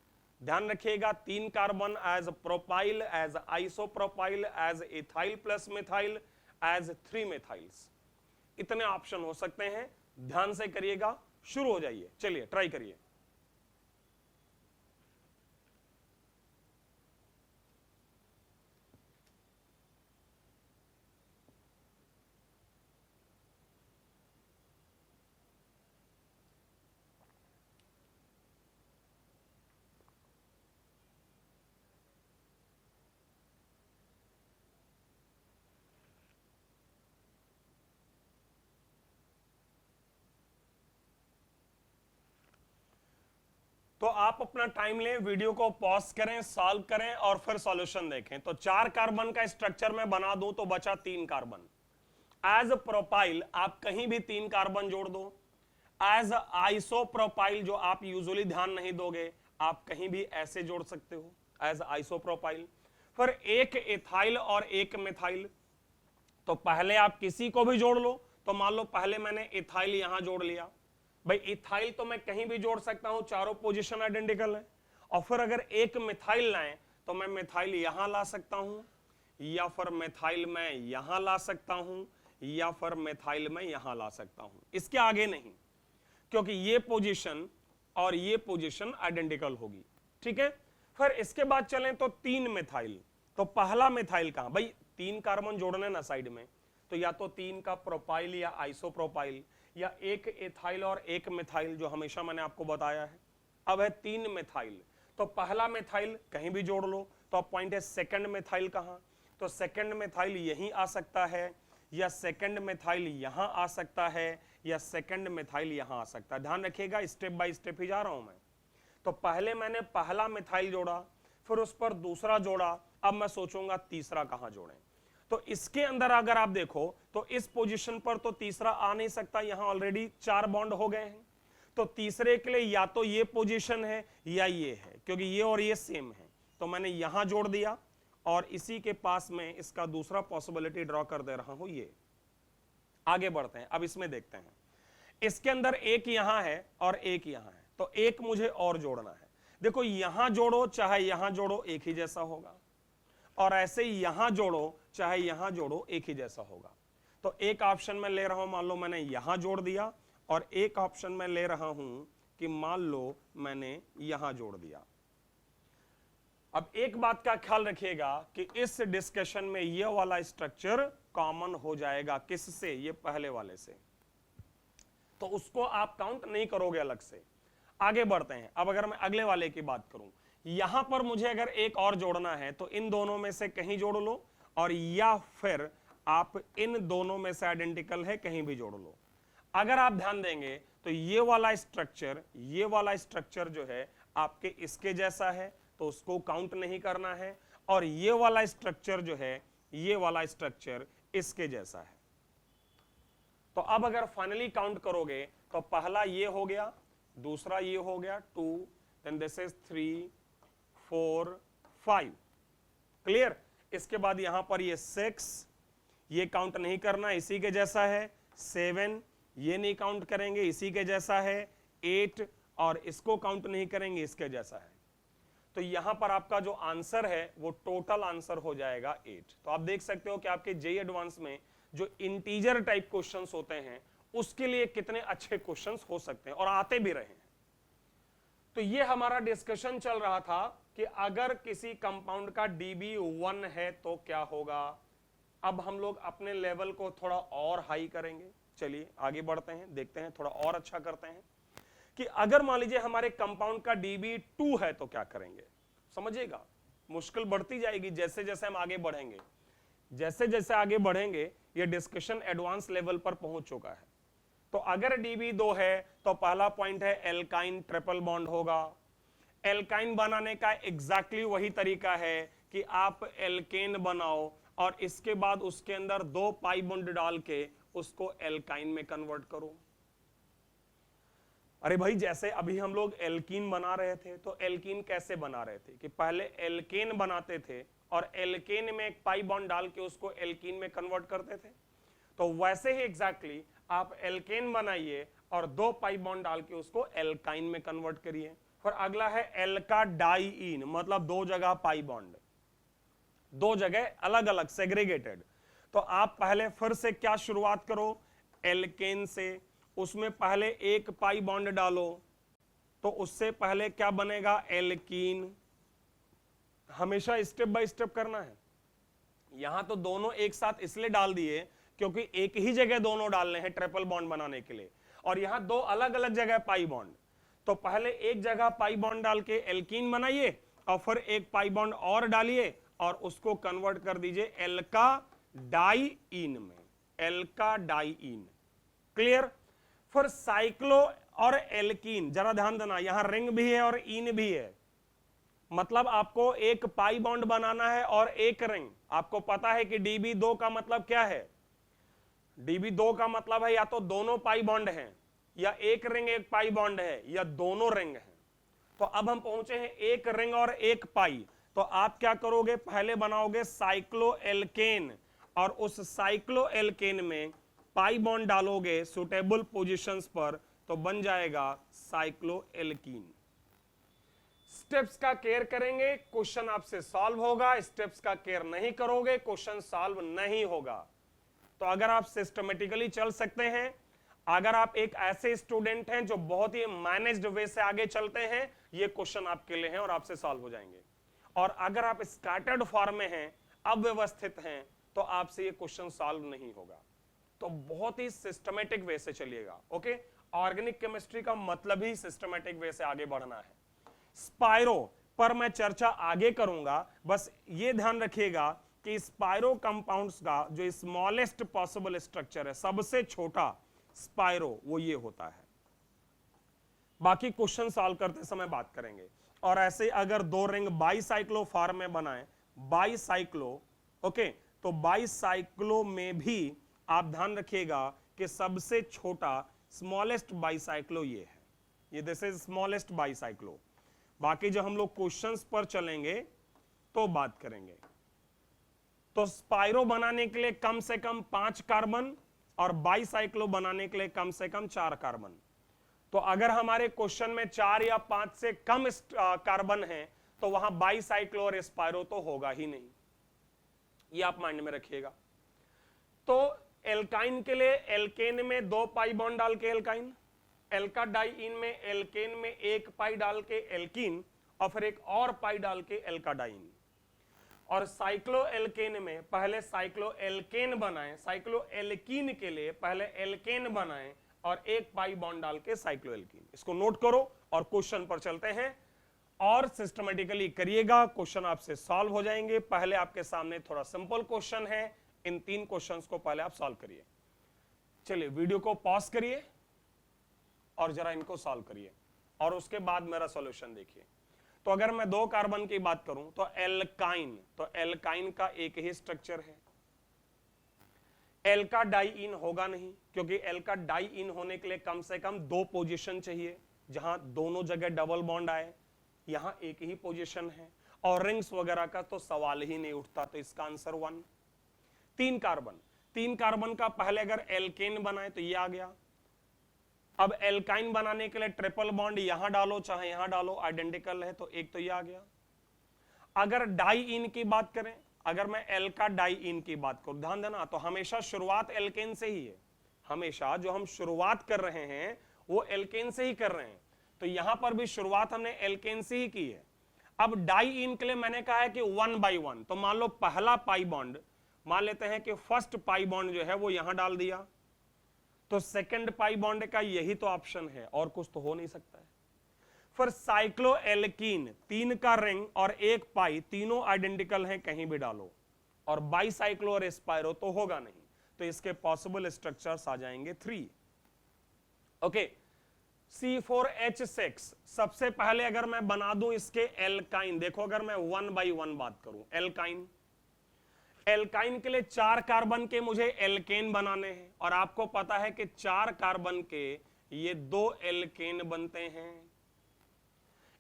ध्यान रखिएगा, 3 carbon as propyl, as isopropyl, as ethyl plus methyl, as 3 methyls. इतने ऑप्शन हो सकते हैं, ध्यान से करिएगा, शुरू हो जाइए, चलिए ट्राई करिए। तो आप अपना टाइम लें, वीडियो को पॉज करें, सॉल्व करें और फिर सॉल्यूशन देखें। तो 4 कार्बन का स्ट्रक्चर मैं बना दूं तो बचा 3 कार्बन। एज प्रोपाइल आप कहीं भी 3 कार्बन जोड़ दो। एज आइसोप्रोपाइल जो आप यूजुअली ध्यान नहीं दोगे, आप कहीं भी ऐसे जोड़ सकते हो एज आइसोप्रोपाइल। फिर 1 इथाइल और 1 मिथाइल, तो पहले आप किसी को भी जोड़ लो। तो मान लो पहले मैंने इथाइल यहां जोड़ लिया, भाई इथाइल तो मैं कहीं भी जोड़ सकता हूं, चारों पोजीशन आइडेंटिकल है। और फिर अगर 1 मिथाइल लाएं तो मैं मिथाइल यहां ला सकता हूं, या फिर मिथाइल मैं यहां ला सकता हूं, या फिर मिथाइल मैं यहां ला सकता हूं। इसके आगे नहीं, क्योंकि ये पोजीशन और ये पोजीशन आइडेंटिकल होगी, ठीक है। फिर इसके बाद चलें तो 3 मिथाइल, तो पहला मिथाइल कहां, भाई 3 कार्बन जोड़ने ना साइड में, तो या तो 3 का प्रोपाइल या आइसोप्रोपाइल, या एक एथाइल और एक मिथाइल, जो हमेशा मैंने आपको बताया है। अब है 3 मिथाइल, तो पहला मिथाइल कहीं भी जोड़ लो। तो अब पॉइंट है सेकंड मिथाइल कहां, तो सेकंड मिथाइल यहीं आ सकता है, या सेकंड मिथाइल यहां आ सकता है, या सेकंड मिथाइल यहां आ सकता है। ध्यान रखिएगा, स्टेप बाय स्टेप ही जा रहा हूं मैं। तो पहले मैंने पहला मिथाइल जोड़ा, फिर उस पर दूसरा जोड़ा, अब मैं सोचूंगा तीसरा कहां जोड़ें। तो इसके अंदर अगर आप देखो तो इस पोजीशन पर तो तीसरा आ नहीं सकता, यहां ऑलरेडी 4 बॉन्ड हो गए हैं। तो तीसरे के लिए या तो ये पोजीशन है या ये है, क्योंकि ये और ये सेम है। तो मैंने यहां जोड़ दिया, और इसी के पास में इसका दूसरा पॉसिबिलिटी ड्रॉ कर दे रहा हूं ये। आगे बढ़ते हैं, अब इसमें देखते हैं। इसके अंदर एक यहां है और एक यहां है, तो एक मुझे और जोड़ना है। देखो यहां जोड़ो चाहे यहां जोड़ो एक ही जैसा होगा, और ऐसे ही यहां जोड़ो चाहे यहां जोड़ो एक ही जैसा होगा। तो एक ऑप्शन में ले रहा हूं, मान लो मैंने यहां जोड़ दिया, और एक ऑप्शन में ले रहा हूं कि मान लो मैंने यहां जोड़ दिया। अब एक बात का ख्याल रखिएगा कि इस डिस्कशन में यह वाला स्ट्रक्चर कॉमन हो जाएगा, किससे, ये पहले वाले से, तो उसको आप काउंट नहीं करोगे अलग से। आगे बढ़ते हैं। अब अगर मैं अगले वाले की बात करूं, यहां पर मुझे अगर एक और जोड़ना है तो इन दोनों में से कहीं जोड़ लो, और या फिर आप इन दोनों में से आइडेंटिकल है कहीं भी जोड़ लो। अगर आप ध्यान देंगे तो ये वाला स्ट्रक्चर जो है आपके इसके जैसा है, तो उसको काउंट नहीं करना है, और ये वाला स्ट्रक्चर जो है, ये वाला स्ट्रक्चर इसके जैसा है। तो अब अगर फाइनली काउंट करोगे तो पहला ये हो गया, दूसरा ये हो गया 2, देन दिस इज 3, 4, 5। क्लियर? इसके बाद यहां पर ये 6, ये काउंट नहीं करना, इसी के जैसा है। 7, ये नहीं काउंट करेंगे, इसी के जैसा है। 8, और इसको काउंट नहीं करेंगे, इसके जैसा है। तो यहां पर आपका जो आंसर है वो टोटल आंसर हो जाएगा 8। तो आप देख सकते हो कि आपके जेईई एडवांस में जो इंटीजर टाइप क्वेश्चंस होते हैं उसके लिए कितने अच्छे क्वेश्चंस हो सकते हैं, और आते भी रहे हैं। तो ये हमारा डिस्कशन चल रहा था कि अगर किसी कंपाउंड का dB 1 है तो क्या होगा। अब हम लोग अपने लेवल को थोड़ा और हाई करेंगे। चलिए आगे बढ़ते हैं, देखते हैं, थोड़ा और अच्छा करते हैं कि अगर मान लीजिए हमारे कंपाउंड का dB 2 है तो क्या करेंगे। समझिएगा, मुश्किल बढ़ती जाएगी जैसे जैसे हम आगे बढ़ेंगे। जैसे जैसे आगे बढ़ेंगे ये डिस्कशन एडवांस लेवल पर पहुंच चुका है। तो अगर dB 2 है तो पहला पॉइंट है एल्काइन ट्रिपल बॉन्ड होगा। एल्काइन बनाने का एग्जैक्टली वही तरीका है कि आप एल्केन बनाओ, और इसके बाद उसके अंदर 2 पाई बॉन्ड डाल के उसको एल्काइन में कन्वर्ट करो। अरे भाई, जैसे अभी हम लोग एल्कीन बना रहे थे, तो एल्कीन कैसे बना रहे थे कि पहले एल्केन बनाते थे और एल्केन में एक पाई बॉन्ड डाल के उसको एल्कीन में कन्वर्ट करते थे। तो वैसे ही एग्जैक्टली आप एल्केन बनाइए और 2 पाई बॉन्ड डाल के उसको एल्काइन में कन्वर्ट करिए। फिर अगला है एल्का डाइईन, मतलब 2 जगह पाई बॉन्ड, 2 जगह अलग अलग सेग्रीगेटेड। तो आप पहले फिर से क्या शुरुआत करो, एल्केन से, उसमें पहले 1 पाई बॉन्ड डालो, तो उससे पहले क्या बनेगा, एल्कीन। हमेशा स्टेप बाय स्टेप करना है। यहां तो दोनों एक साथ इसलिए डाल दिए क्योंकि एक ही जगह दोनों डालने हैं ट्रिपल बॉन्ड बनाने के लिए, और यहां 2 अलग अलग जगह पाई बॉन्ड। तो पहले एक जगह पाई बॉन्ड डाल के एल्कीन बनाइए, और फिर 1 पाई बॉन्ड और डालिए और उसको कन्वर्ट कर दीजिए एल्का डाइईन में, एल्का डाइईन। क्लियर? फिर साइक्लो और एल्कीन, जरा ध्यान देना, यहां रिंग भी है और इन भी है, मतलब आपको 1 पाई बॉन्ड बनाना है और 1 रिंग। आपको पता है कि dB 2 का मतलब क्या है, dB 2 का मतलब है या तो दोनों पाई बॉन्ड हैं, या 1 रिंग 1 पाई बॉन्ड है, या दोनों रिंग हैं। तो अब हम पहुंचे हैं 1 रिंग और 1 पाई। तो आप क्या करोगे, पहले बनाओगे साइक्लो एल्केन, और उस साइक्लो एल्केन में पाई बॉन्ड डालोगे सुटेबल पोजीशंस पर, तो बन जाएगा साइक्लो एल्कीन। स्टेप्स का केयर करेंगे, क्वेश्चन आपसे सॉल्व होगा। स्टेप्स का केयर नहीं करोगे, क्वेश्चन सॉल्व नहीं होगा। तो अगर आप सिस्टमेटिकली चल सकते हैं, अगर आप एक ऐसे स्टूडेंट हैं जो बहुत ही मैनेज्ड वे से आगे चलते हैं, ये क्वेश्चन आपके लिए हैं और आपसे सॉल्व हो जाएंगे। और अगर आप स्कैटर्ड फॉर्म में हैं, अव्यवस्थित हैं, तो आपसे ये क्वेश्चन सॉल्व नहीं होगा। तो बहुत ही सिस्टमेटिक वे से चलिएगा। ओके, ऑर्गेनिक केमिस्ट्री का मतलब ही सिस्टमेटिक वे से आगे बढ़ना है। स्पाइरो पर मैं चर्चा आगे करूंगा, बस ये ध्यान रखिएगा कि स्पाइरो कंपाउंड्स का जो स्मॉलेस्ट पॉसिबल स्ट्रक्चर है, सबसे छोटा स्पाइरो, वो ये होता है। बाकी क्वेश्चन सॉल्व करते समय बात करेंगे। और ऐसे अगर दो रिंग बाईसाइक्लो फॉर्म में बनाए, बाईसाइक्लो, ओके, तो बाईसाइक्लो में भी आप ध्यान रखिएगा कि सबसे छोटा स्मॉलेस्ट बाईसाइक्लो ये है, ये दिस इज स्मॉलेस्ट बाईसाइक्लो। बाकी जब हम लोग क्वेश्चंस पर चलेंगे तो बात करेंगे। तो स्पाइरो बनाने के लिए कम से कम 5 कार्बन और बाईसाइक्लो बनाने के लिए कम से कम 4 कार्बन। तो अगर हमारे क्वेश्चन में 4 या 5 से कम कार्बन है तो वहां बाईसाइक्लो और स्पाइरो तो होगा ही नहीं, ये आप माइंड में रखिएगा। तो एल्काइन के लिए एल्केन में 2 पाई बॉन्ड डाल के एल्काइन, एल्का डाइइन में एल्केन में 1 पाई डाल के एल्कीन, और फिर एक और पाई डाल के एल्का डाइइन। और साइक्लो एल्केन में पहले साइक्लो एल्केन बनाएं, साइक्लो एल्कीन के लिए पहले एल्केन बनाएं और 1 पाई बॉन्ड डाल के साइक्लो एल्कीन। इसको नोट करो और क्वेश्चन पर चलते हैं और सिस्टमेटिकली करिएगा, क्वेश्चन आपसे सॉल्व हो जाएंगे। पहले आपके सामने थोड़ा सिंपल क्वेश्चन है, इन 3 क्वेश्चंस को पहले आप सॉल्व करिए। चलिए वीडियो को पॉज करिए और जरा इनको सॉल्व करिए और उसके बाद मेरा सॉल्यूशन देखिए। तो अगर मैं 2 कार्बन की बात करूं तो एल्काइन, तो एल्काइन का एक ही स्ट्रक्चर है। एल्का डाइइन होगा नहीं, क्योंकि एल्का डाइइन होने के लिए कम से कम 2 पोजीशन चाहिए जहां दोनों जगह डबल बॉन्ड आए, यहां एक ही पोजीशन है। और रिंग्स वगैरह का तो सवाल ही नहीं उठता, तो इसका आंसर 1। 3 कार्बन, 3 कार्बन का पहले अगर एल्केन बनाए तो ये आ गया। अब एल्काइन बनाने के लिए ट्रिपल बॉन्ड यहां डालो चाहे यहां डालो, आइडेंटिकल है, तो एक तो ये आ गया। अगर डाइइन की बात करें, अगर मैं एल्का डाइइन की बात करूं, ध्यान देना, तो हमेशा शुरुआत एल्केन से ही है, हमेशा जो हम शुरुआत कर रहे हैं वो एल्केन से ही कर रहे हैं। तो यहां पर भी शुरुआत हमने एल्केन से ही की है। अब डाइइन के लिए मैंने कहा है कि 1 बाई 1, तो मान लो पहला पाई बॉन्ड, मान लेते हैं कि फर्स्ट पाई बॉन्ड जो है वो यहां डाल दिया, तो सेकंड पाई बॉन्ड का यही तो ऑप्शन है, और कुछ तो हो नहीं सकता है। फिर साइक्लो एल्कीन, 3 का रिंग और 1 पाई, तीनों आइडेंटिकल हैं, कहीं भी डालो। और बाईसाइक्लो और स्पाइरो तो होगा नहीं, तो इसके पॉसिबल स्ट्रक्चर्स आ जाएंगे 3। ओके, C4H6 सबसे पहले अगर मैं बना दूं इसके एल्काइन, देखो अगर मैं 1 बाई 1 बात करूं, एल्काइन, एल्काइन के लिए 4 कार्बन के मुझे एल्केन बनाने हैं, और आपको पता है कि 4 कार्बन के ये 2 एल्केन बनते हैं।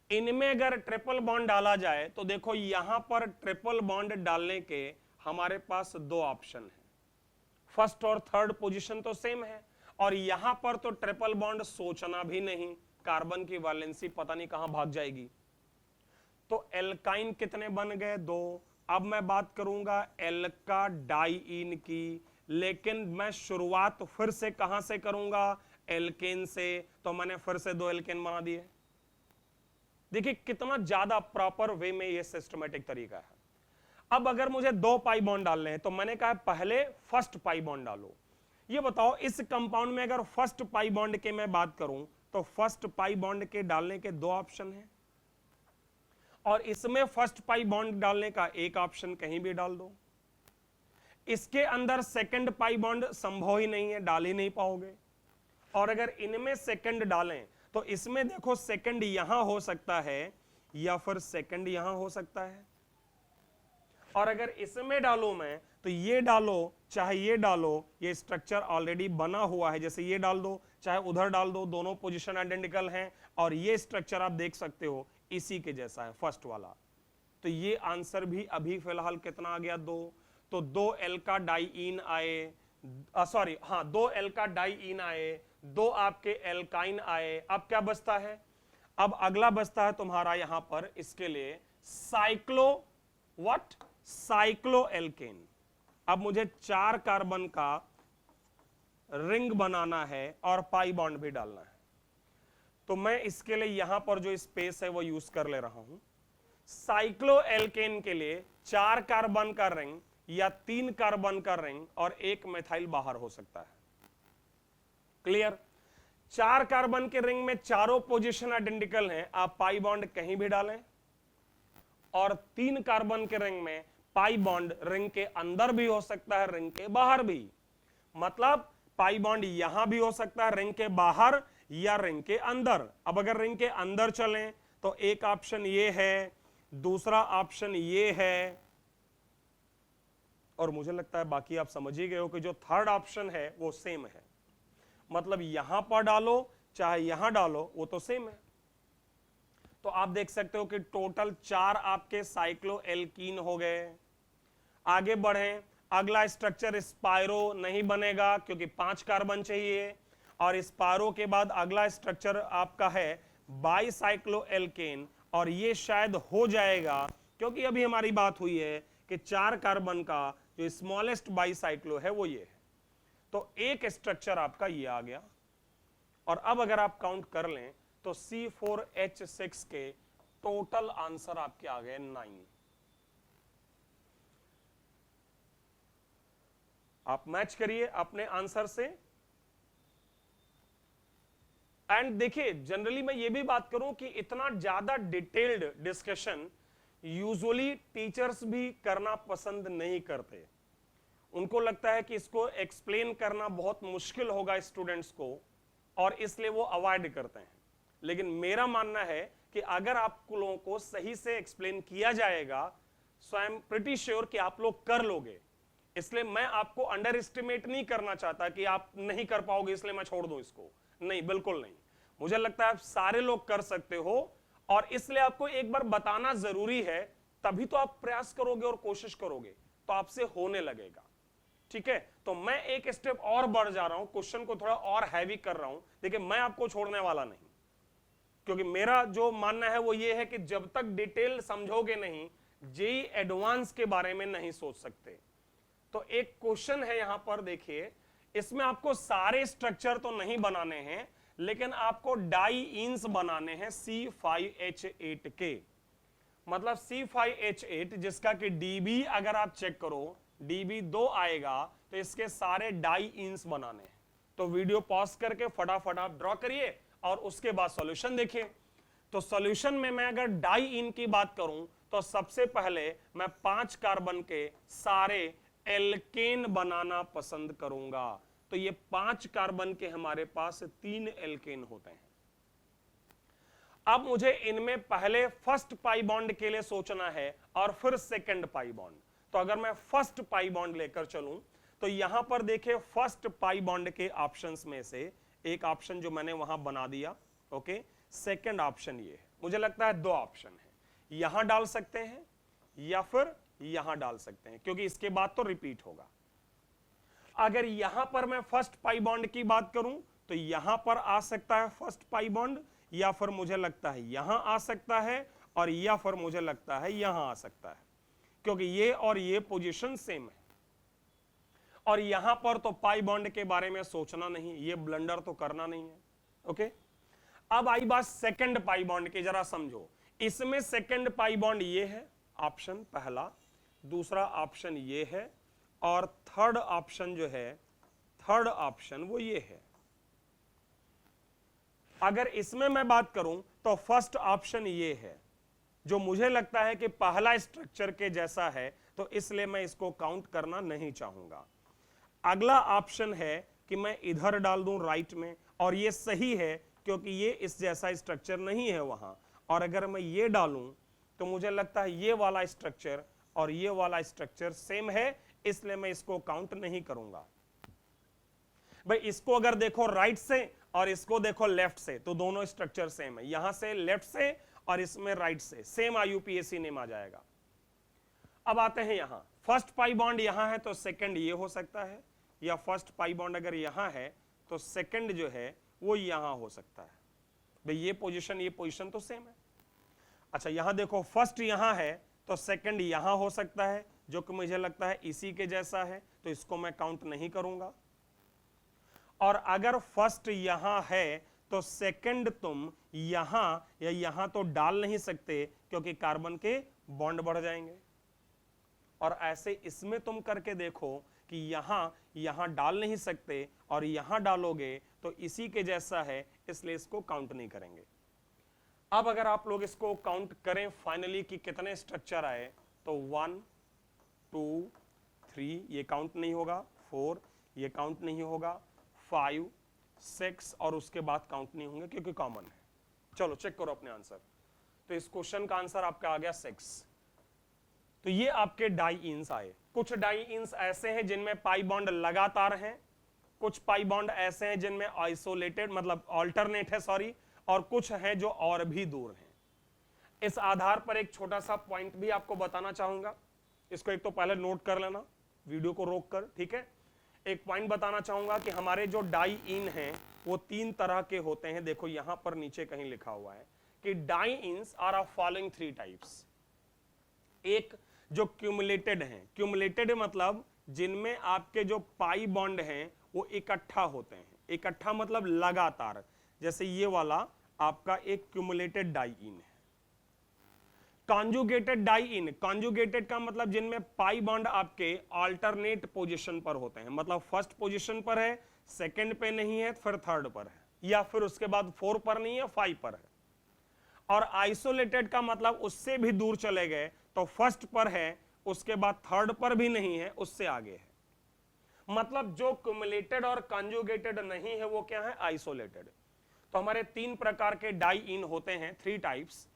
इनमें अगर ट्रिपल बॉन्ड डाला जाए तो देखो यहां पर ट्रिपल बॉन्ड डालने के हमारे पास 2 ऑप्शन है, फर्स्ट और थर्ड पोजीशन तो सेम है, और यहां पर तो ट्रिपल बॉन्ड सोचना भी नहीं, कार्बन की वैलेंसी पता नहीं कहां भाग जाएगी। तो एल्काइन कितने बन गए? 2। अब मैं बात करूंगा एल्का डाइइन की, लेकिन मैं शुरुआत फिर से कहां से करूंगा? एल्केन से, तो मैंने फिर से 2 एल्केन बना दिए। देखिए कितना ज्यादा प्रॉपर वे में ये सिस्टमेटिक तरीका है। अब अगर मुझे 2 पाई बॉन्ड डालने हैं तो मैंने कहा पहले फर्स्ट पाई बॉन्ड डालो। ये बताओ इस कंपाउंड में अगर फर्स्ट पाई बॉन्ड के मैं बात करूं तो फर्स्ट पाई बॉन्ड के डालने के 2 ऑप्शन हैं, और इसमें फर्स्ट पाई बॉन्ड डालने का 1 ऑप्शन, कहीं भी डाल दो। इसके अंदर सेकंड पाई बॉन्ड संभव ही नहीं है, डाल ही नहीं पाओगे। और अगर इनमें सेकंड डालें तो इसमें देखो सेकंड यहां हो सकता है या फिर सेकंड यहां हो सकता है, और अगर इसमें डालो मैं तो ये डालो चाहे ये डालो, ये स्ट्रक्चर ऑलरेडी बना हुआ है, जैसे ये डाल दो चाहे उधर डाल दो, दोनों पोजीशन आइडेंटिकल हैं, और ये स्ट्रक्चर आप देख सकते हो इसी के जैसा है, फर्स्ट वाला। तो ये आंसर भी अभी फिलहाल कितना आ गया? 2। तो 2 एल्का डाइइन आए, सॉरी हाँ 2 एल्का डाइइन आए, 2 आपके एल्काइन आए। अब क्या बचता है? अब अगला बचता है तुम्हारा यहां पर इसके लिए साइक्लो व्हाट? Cyclo alkene. अब मुझे 4 कार्बन का रिंग बनाना है और पाई बॉन्ड भी डालना है, तो मैं इसके लिए यहां पर जो स्पेस है वो यूज कर ले रहा हूं। साइक्लो एल्केन के लिए 4 कार्बन का रिंग, या 3 कार्बन का रिंग और 1 मिथाइल बाहर हो सकता है। क्लियर? 4 कार्बन के रिंग में चारों पोजीशन आइडेंटिकल हैं, आप पाई बॉन्ड कहीं भी डालें, और 3 कार्बन के रिंग में पाई बॉन्ड रिंग के अंदर भी हो सकता है, रिंग के बाहर भी। मतलब पाई बॉन्ड यहां भी हो सकता है रिंग के बाहर या रिंग के अंदर। अब अगर रिंग के अंदर चलें तो एक ऑप्शन ये है, दूसरा ऑप्शन ये है, और मुझे लगता है बाकी आप समझ ही गए हो कि जो थर्ड ऑप्शन है वो सेम है। मतलब यहां पर डालो चाहे यहां डालो वो तो सेम है। तो आप देख सकते हो कि टोटल 4 आपके साइक्लोएल्कीन हो गए। आगे बढ़े, अगला स्ट्रक्चर स्पाइरो नहीं बनेगा क्योंकि 5 कार्बन चाहिए, और स्पाइरो के बाद अगला स्ट्रक्चर आपका है बाईसाइक्लोएल्केन, और ये शायद हो जाएगा क्योंकि अभी हमारी बात हुई है कि 4 कार्बन का जो स्मॉलेस्ट बाईसाइक्लो है वो ये है। तो एक स्ट्रक्चर आपका ये आ गया, और अब अगर आप काउंट कर लें तो C4H6 के टोटल आंसर आपके आ गए 9। आप मैच करिए अपने आंसर से। एंड देखिए, जनरली मैं ये भी बात करूं कि इतना ज्यादा डिटेल्ड डिस्कशन यूजुअली टीचर्स भी करना पसंद नहीं करते। उनको लगता है कि इसको एक्सप्लेन करना बहुत मुश्किल होगा स्टूडेंट्स को, और इसलिए वो अवॉइड करते हैं। लेकिन मेरा मानना है कि अगर आप लोगों को सही से एक्सप्लेन किया जाएगा, सो आई एम प्रीटी श्योर कि आप लोग कर लोगे। इसलिए मैं आपको अंडर एस्टिमेट नहीं करना चाहता कि आप नहीं कर पाओगे इसलिए मैं छोड़ दूं इसको, नहीं, बिल्कुल नहीं। मुझे लगता है आप सारे लोग कर सकते हो, और इसलिए आपको एक बार बताना जरूरी है, तभी तो आप प्रयास करोगे और कोशिश करोगे तो आपसे होने लगेगा। ठीक है, तो मैं एक स्टेप और बढ़ जा रहा हूं, क्वेश्चन को थोड़ा और हैवी कर रहा हूं। देखिए, मैं आपको छोड़ने वाला नहीं, क्योंकि मेरा जो मानना है वो ये है कि जब तक डिटेल समझोगे नहीं, जेई एडवांस के बारे में नहीं सोच सकते। तो एक क्वेश्चन है यहां पर, देखिए, इसमें आपको सारे स्ट्रक्चर तो नहीं बनाने हैं, लेकिन आपको डाईइंस बनाने हैं C5H8 के। मतलब C5H8 जिसका कि DB अगर आप चेक करो DB 2 आएगा, तो इसके सारे डाईइंस बनाने हैं। तो वीडियो पॉज करके फटाफट आप ड्रॉ करिए और उसके बाद सॉल्यूशन देखिए। तो सॉल्यूशन में मैं अगर डाईइन की बात करूं तो सबसे पहले मैं 5 कार्बन के सारे एल्केन बनाना पसंद करूंगा। तो ये 5 कार्बन के हमारे पास 3 एल्केन होते हैं। अब मुझे इनमें पहले फर्स्ट पाई बॉन्ड के लिए सोचना है और फिर सेकंड पाई बॉन्ड। तो अगर मैं फर्स्ट पाई बॉन्ड लेकर चलूं तो यहां पर देखिए, फर्स्ट पाई बॉन्ड के ऑप्शंस में से एक ऑप्शन जो मैंने वहां बना दिया। ओके, सेकंड ऑप्शन ये है। मुझे लगता है 2 ऑप्शन है, यहां डाल सकते हैं या फिर यहां डाल सकते हैं, क्योंकि इसके बाद तो रिपीट होगा। अगर यहां पर मैं फर्स्ट पाई बॉन्ड की बात करूं तो यहां पर आ सकता है फर्स्ट पाई बॉन्ड, या फिर मुझे लगता है यहां आ सकता है, और या फिर मुझे लगता है यहां आ सकता है, क्योंकि ये और ये पोजीशन सेम है। और यहां पर तो पाई बॉन्ड के बारे में सोचना नहीं, ये ब्लंडर तो करना नहीं है। ओके, अब आई बात सेकंड पाई बॉन्ड की, जरा समझो। इसमें सेकंड पाई बॉन्ड ये है ऑप्शन पहला, दूसरा ऑप्शन ये है, और थर्ड ऑप्शन जो है, थर्ड ऑप्शन वो ये है। अगर इसमें मैं बात करूं तो फर्स्ट ऑप्शन ये है, जो मुझे लगता है कि पहला स्ट्रक्चर के जैसा है, तो इसलिए मैं इसको काउंट करना नहीं चाहूंगा। अगला ऑप्शन है कि मैं इधर डाल दूं राइट में, और ये सही है क्योंकि ये इस जैसा स्ट्रक्चर नहीं है वहां। और अगर मैं ये डालूं तो मुझे लगता है ये वाला स्ट्रक्चर और ये वाला स्ट्रक्चर सेम है, इसलिए मैं इसको काउंट नहीं करूंगा। भाई, इसको अगर देखो राइट से और इसको देखो लेफ्ट से, तो दोनों स्ट्रक्चर सेम है। यहां से लेफ्ट से और इसमें राइट से, सेम IUPAC नेम आ जाएगा। अब आते हैं यहां, फर्स्ट पाई बॉन्ड यहां है तो सेकंड ये हो सकता है, या फर्स्ट पाई बॉन्ड अगर यहां है तो सेकंड जो है वो यहां हो सकता है। भाई, ये पोजीशन तो सेम है। अच्छा, यहां देखो, फर्स्ट यहां है तो सेकंड यहां हो सकता है, जो कि मुझे लगता है इसी के जैसा है, तो इसको मैं काउंट नहीं करूंगा। और अगर फर्स्ट यहां है तो सेकंड तुम यहां या यहां तो डाल नहीं सकते, क्योंकि कार्बन के बॉन्ड बढ़ जाएंगे। और ऐसे इसमें तुम करके देखो कि यहां डाल नहीं सकते और यहां डालोगे तो इसी के जैसा है, इसलिए इसको काउंट नहीं करेंगे। अब अगर आप लोग इसको काउंट करें फाइनली कि कितने स्ट्रक्चर आए, तो 1 2 3 ये काउंट नहीं होगा, 4 ये काउंट नहीं होगा, 5 6 और उसके बाद काउंट नहीं होंगे क्योंकि कॉमन है। चलो चेक करो अपने आंसर। तो इस क्वेश्चन का आंसर आपका आ गया 6। तो ये आपके डाइईन्स आए। कुछ डाइईन्स ऐसे हैं जिनमें पाई बॉन्ड लगातार हैं, कुछ पाई बॉन्ड ऐसे हैं जिनमें आइसोलेटेड मतलब ऑल्टरनेट है सॉरी, और कुछ हैं जो और भी दूर हैं। इस आधार पर एक छोटा सा पॉइंट भी आपको बताना चाहूंगा, इसको एक तो पहले नोट कर लेना वीडियो को रोक कर, ठीक है। एक पॉइंट बताना चाहूंगा कि हमारे जो डाइईन हैं वो 3 तरह के होते हैं। देखो यहां पर नीचे कहीं लिखा हुआ है कि डाइईन्स आर ऑफ फॉलोइंग 3 टाइप्स। एक जो क्यूमुलेटेड हैं, क्यूमुलेटेड मतलब जिनमें आपके जो पाई बॉन्ड हैं वो इकट्ठा होते हैं। इकट्ठा मतलब लगातार, जैसे ये वाला आपका एक क्यूमुलेटेड डाइईन है। कॉन्जुगेटेड डाइईन, कॉन्जुगेटेड का मतलब जिनमें पाई बॉन्ड आपके अल्टरनेट पोजीशन पर होते हैं, मतलब फर्स्ट पोजीशन पर है, सेकंड पे नहीं है, फिर थर्ड पर है, या फिर उसके बाद 4 पर नहीं है, 5 पर है। और आइसोलेटेड का मतलब उससे भी दूर चले गए, तो फर्स्ट पर है, उसके बाद थर्ड पर भी नहीं है, उससे आगे है। मतलब जो क्यूमुलेटेड और कॉन्जुगेटेड नहीं है वो क्या है, आइसोलेटेड। तो हमारे 3 प्रकार के डाइईन होते हैं, 3 टाइप्स,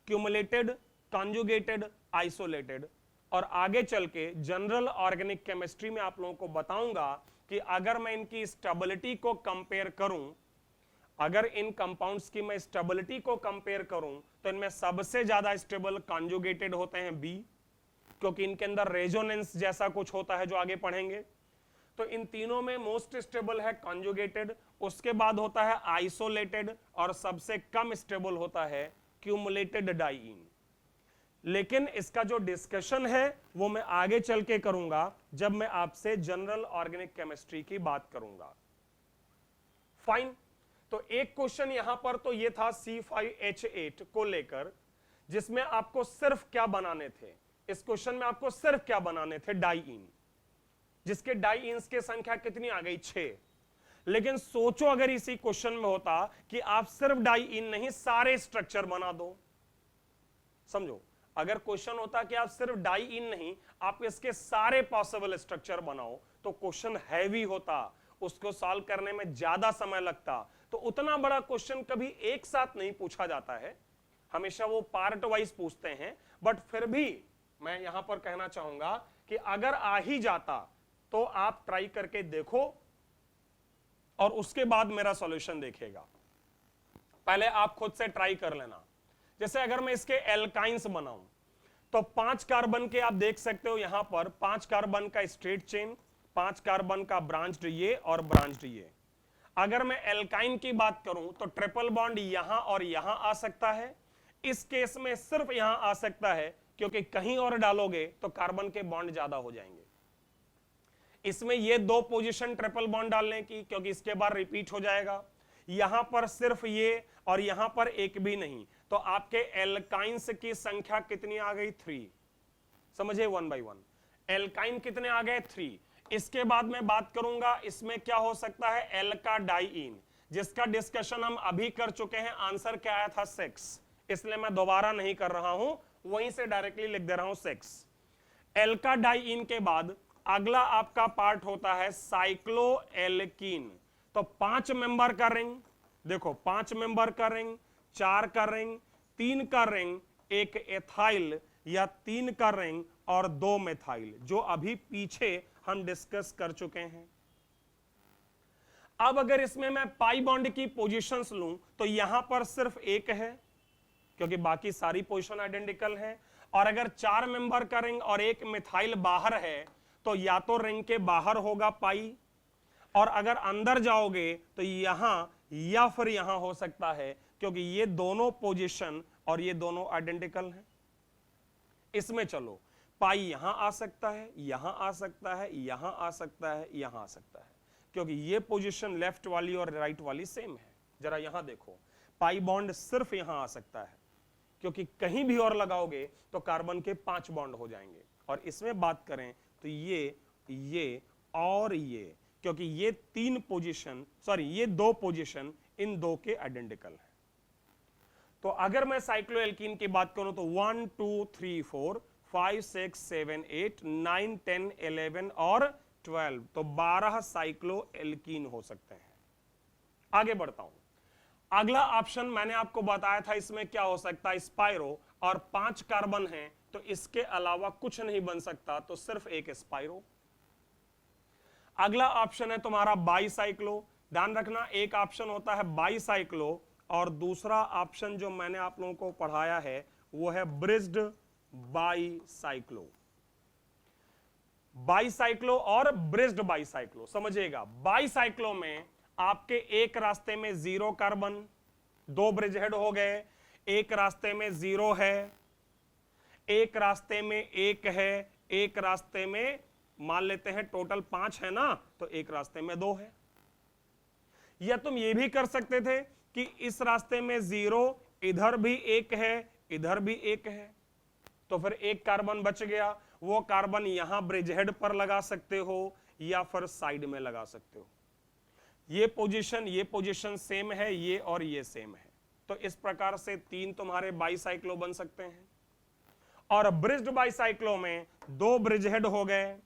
क्यूमुलेटेड, कॉन्जुगेटेड, आइसोलेटेड। और आगे चल के जनरल ऑर्गेनिक केमिस्ट्री में आप लोगों को बताऊंगा कि अगर मैं इनकी स्टेबिलिटी को कंपेयर करूं, अगर इन कंपाउंड्स की मैं स्टेबिलिटी को कंपेयर करूं, तो इनमें सबसे ज्यादा स्टेबल कॉन्जुगेटेड होते हैं बी, क्योंकि इनके अंदर रेजोनेंस जैसा कुछ होता है जो आगे पढ़ेंगे। तो इन तीनों में मोस्ट स्टेबल है कॉन्जुगेटेड, उसके बाद होता है आइसोलेटेड, और सबसे कम स्टेबल होता है क्यूमुलेटेड डाइईन। लेकिन इसका जो डिस्कशन है वो मैं आगे चल के करूंगा जब मैं आपसे जनरल ऑर्गेनिक केमिस्ट्री की बात करूंगा। फाइन। तो एक क्वेश्चन यहां पर तो ये था C5H8 को लेकर, जिसमें आपको सिर्फ क्या बनाने थे, इस क्वेश्चन में आपको सिर्फ क्या बनाने थे, डाइईन, जिसके डाइईन्स की संख्या कितनी आ गई, 6। लेकिन सोचो अगर इसी क्वेश्चन में होता कि आप सिर्फ डाइईन नहीं सारे स्ट्रक्चर बना दो। समझो, अगर क्वेश्चन होता कि आप सिर्फ डाइईन नहीं आप इसके सारे पॉसिबल स्ट्रक्चर बनाओ, तो क्वेश्चन हैवी होता, उसको सॉल्व करने में ज्यादा समय लगता। तो उतना बड़ा क्वेश्चन कभी एक साथ नहीं पूछा जाता है, हमेशा वो पार्ट वाइज पूछते हैं। बट फिर भी मैं यहां पर कहना चाहूंगा कि अगर आ ही जाता तो आप ट्राई करके देखो और उसके बाद मेरा सॉल्यूशन देखेगा। पहले आप खुद से ट्राई कर लेना। जैसे अगर मैं इसके एल्काइंस बनाऊं, तो 5 कार्बन के आप देख सकते हो यहां पर 5 कार्बन का स्ट्रेट चेन, 5 कार्बन का ब्रांच्ड ये और ब्रांच्ड ये। अगर मैं एल्काइन की बात करूं तो ट्रिपल बॉन्ड यहां और यहां आ सकता है। इस केस में सिर्फ यहां आ सकता है क्योंकि कहीं और डालोगे तो कार्बन के बॉन्ड ज्यादा हो जाएंगे। इसमें ये 2 पोजीशन ट्रिपल बॉन्ड डालने की, क्योंकि इसके बाद रिपीट हो जाएगा। यहां पर सिर्फ ये और यहां पर एक भी नहीं, तो आपके एल्काइंस की संख्या कितनी आ गई, 3। समझे, 1 by 1 एल्काइन कितने आ गए, 3। इसके बाद मैं बात करूंगा इसमें क्या हो सकता है, एल्का डाइईन, जिसका डिस्कशन हम अभी कर चुके हैं। आंसर क्या आया था, 6, इसलिए मैं दोबारा नहीं कर रहा हूं, वहीं से डायरेक्टली लिख दे रहा हूं 6। एल्का डाइईन के बाद अगला आपका पार्ट होता है साइक्लोएल्कीन। तो 5 मेंबर का रिंग, देखो 5 मेंबर का रिंग, 4 का रिंग, 3 का रिंग, 1 एथाइल या 3 का रिंग और 2 मेथाइल, जो अभी पीछे हम डिस्कस कर चुके हैं। अब अगर इसमें मैं पाई बॉन्ड की पोजीशंस लूं तो यहां पर सिर्फ 1 है क्योंकि बाकी सारी पोजीशन आइडेंटिकल है। और अगर 4 मेंबर का रिंग और 1 मिथाइल बाहर है तो या तो रिंग के बाहर होगा पाई, और अगर अंदर जाओगे तो यहां या फिर यहां हो सकता है, क्योंकि ये दोनों पोजीशन और ये दोनों आइडेंटिकल हैं। इसमें चलो पाई यहां आ सकता है, यहां आ सकता है, यहां आ सकता है, यहां आ सकता है, क्योंकि ये पोजीशन लेफ्ट वाली और राइट वाली सेम है। जरा यहां देखो, पाई बॉन्ड सिर्फ यहां आ सकता है, क्योंकि कहीं भी और लगाओगे तो कार्बन के 5 बॉन्ड हो जाएंगे और इसमें बात करें तो ये और ये, क्योंकि ये तीन पोजीशन, सॉरी ये दो पोजीशन इन दो के आइडेंटिकल है। तो अगर मैं साइक्लोएल्कीन की बात करूं तो 1 2 3 4 5 6 7 8 9 10 11 और 12, तो 12 साइक्लोएल्कीन हो सकते हैं। आगे बढ़ता हूं, अगला ऑप्शन मैंने आपको बताया था, इसमें क्या हो सकता है, स्पाइरो, और 5 कार्बन हैं तो इसके अलावा कुछ नहीं बन सकता, तो सिर्फ एक स्पाइरो। अगला ऑप्शन है तुम्हारा बाईसाइक्लो। ध्यान रखना, एक ऑप्शन होता है बाईसाइक्लो और दूसरा ऑप्शन जो मैंने आप लोगों को पढ़ाया है वो है ब्रिज्ड बाईसाइक्लो। बाईसाइक्लो और ब्रिज्ड बाईसाइक्लो समझिएगा। बाईसाइक्लो में आपके एक रास्ते में 0 कार्बन, 2 ब्रिज हेड हो गए, एक रास्ते में 0 है, एक रास्ते में 1 है, एक रास्ते में मान लेते हैं टोटल 5 है ना, तो एक रास्ते में 2 है। या तुम ये भी कर सकते थे कि इस रास्ते में 0, इधर भी 1 है, इधर भी 1 है, तो फिर एक कार्बन बच गया, वो कार्बन यहां ब्रिज हेड पर लगा सकते हो या फिर साइड में लगा सकते हो। ये पोजीशन सेम है, ये और ये सेम है, तो इस प्रकार से 3 तुम्हारे बाईसाइक्लो बन सकते हैं। और ब्रिज्ड बाईसाइक्लो में 2 ब्रिज हेड हो गए,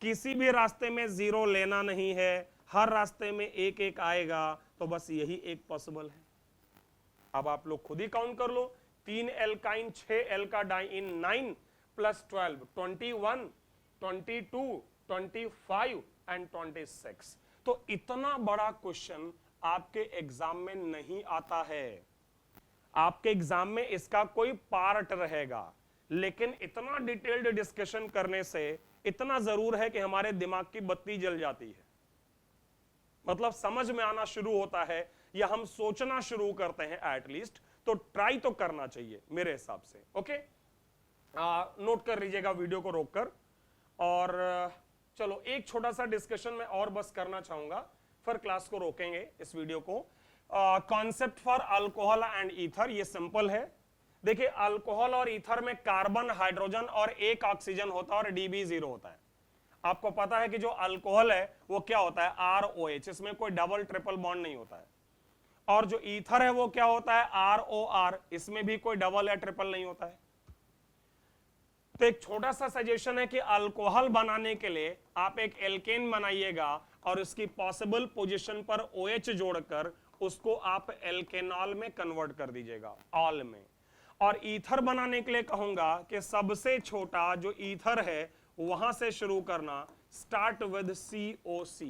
किसी भी रास्ते में 0 लेना नहीं है, हर रास्ते में 1 1 आएगा, तो बस यही एक पॉसिबल है। अब आप लोग खुद ही काउंट कर लो, 3 एल्काइन 6 एल्काडाइन 9 प्लस 12 21 22 25 एंड 26। तो इतना बड़ा क्वेश्चन आपके एग्जाम में नहीं आता है। आपके एग्जाम में इसका कोई पार्ट रहेगा, लेकिन इतना डिटेल्ड डिस्कशन करने से इतना जरूर है कि हमारे दिमाग की बत्ती जल जाती है, मतलब समझ में आना शुरू होता है या हम सोचना शुरू करते हैं एटलीस्ट, तो ट्राई तो करना चाहिए मेरे हिसाब से। ओके, नोट कर लीजिएगा वीडियो को रोककर। और चलो एक छोटा सा डिस्कशन में और बस करना चाहूंगा, फिर क्लास को रोकेंगे इस वीडियो को। Concept for alcohol and ether, ये सिंपल है। देखिए, अल्कोहल और ईथर में कार्बन, हाइड्रोजन और एक ऑक्सीजन होता है और डीबी 0 होता है। आपको पता है कि जो अल्कोहल है वो क्या होता है, ROH, इसमें कोई डबल ट्रिपल बॉन्ड नहीं होता है। और जो ईथर है वो क्या होता है, ROR, इसमें भी कोई डबल या ट्रिपल नहीं होता है। तो एक छोटा सा सजेशन है कि अल्कोहल बनाने के लिए आप एक एल्केन बनाइएगा और उसकी पॉसिबल पोजीशन पर OH जोड़कर उसको आप एल्केनॉल में कन्वर्ट कर दीजिएगा, ऑल में। और ईथर बनाने के लिए कहूंगा कि सबसे छोटा जो ईथर है वहां से शुरू करना, स्टार्ट विद COC,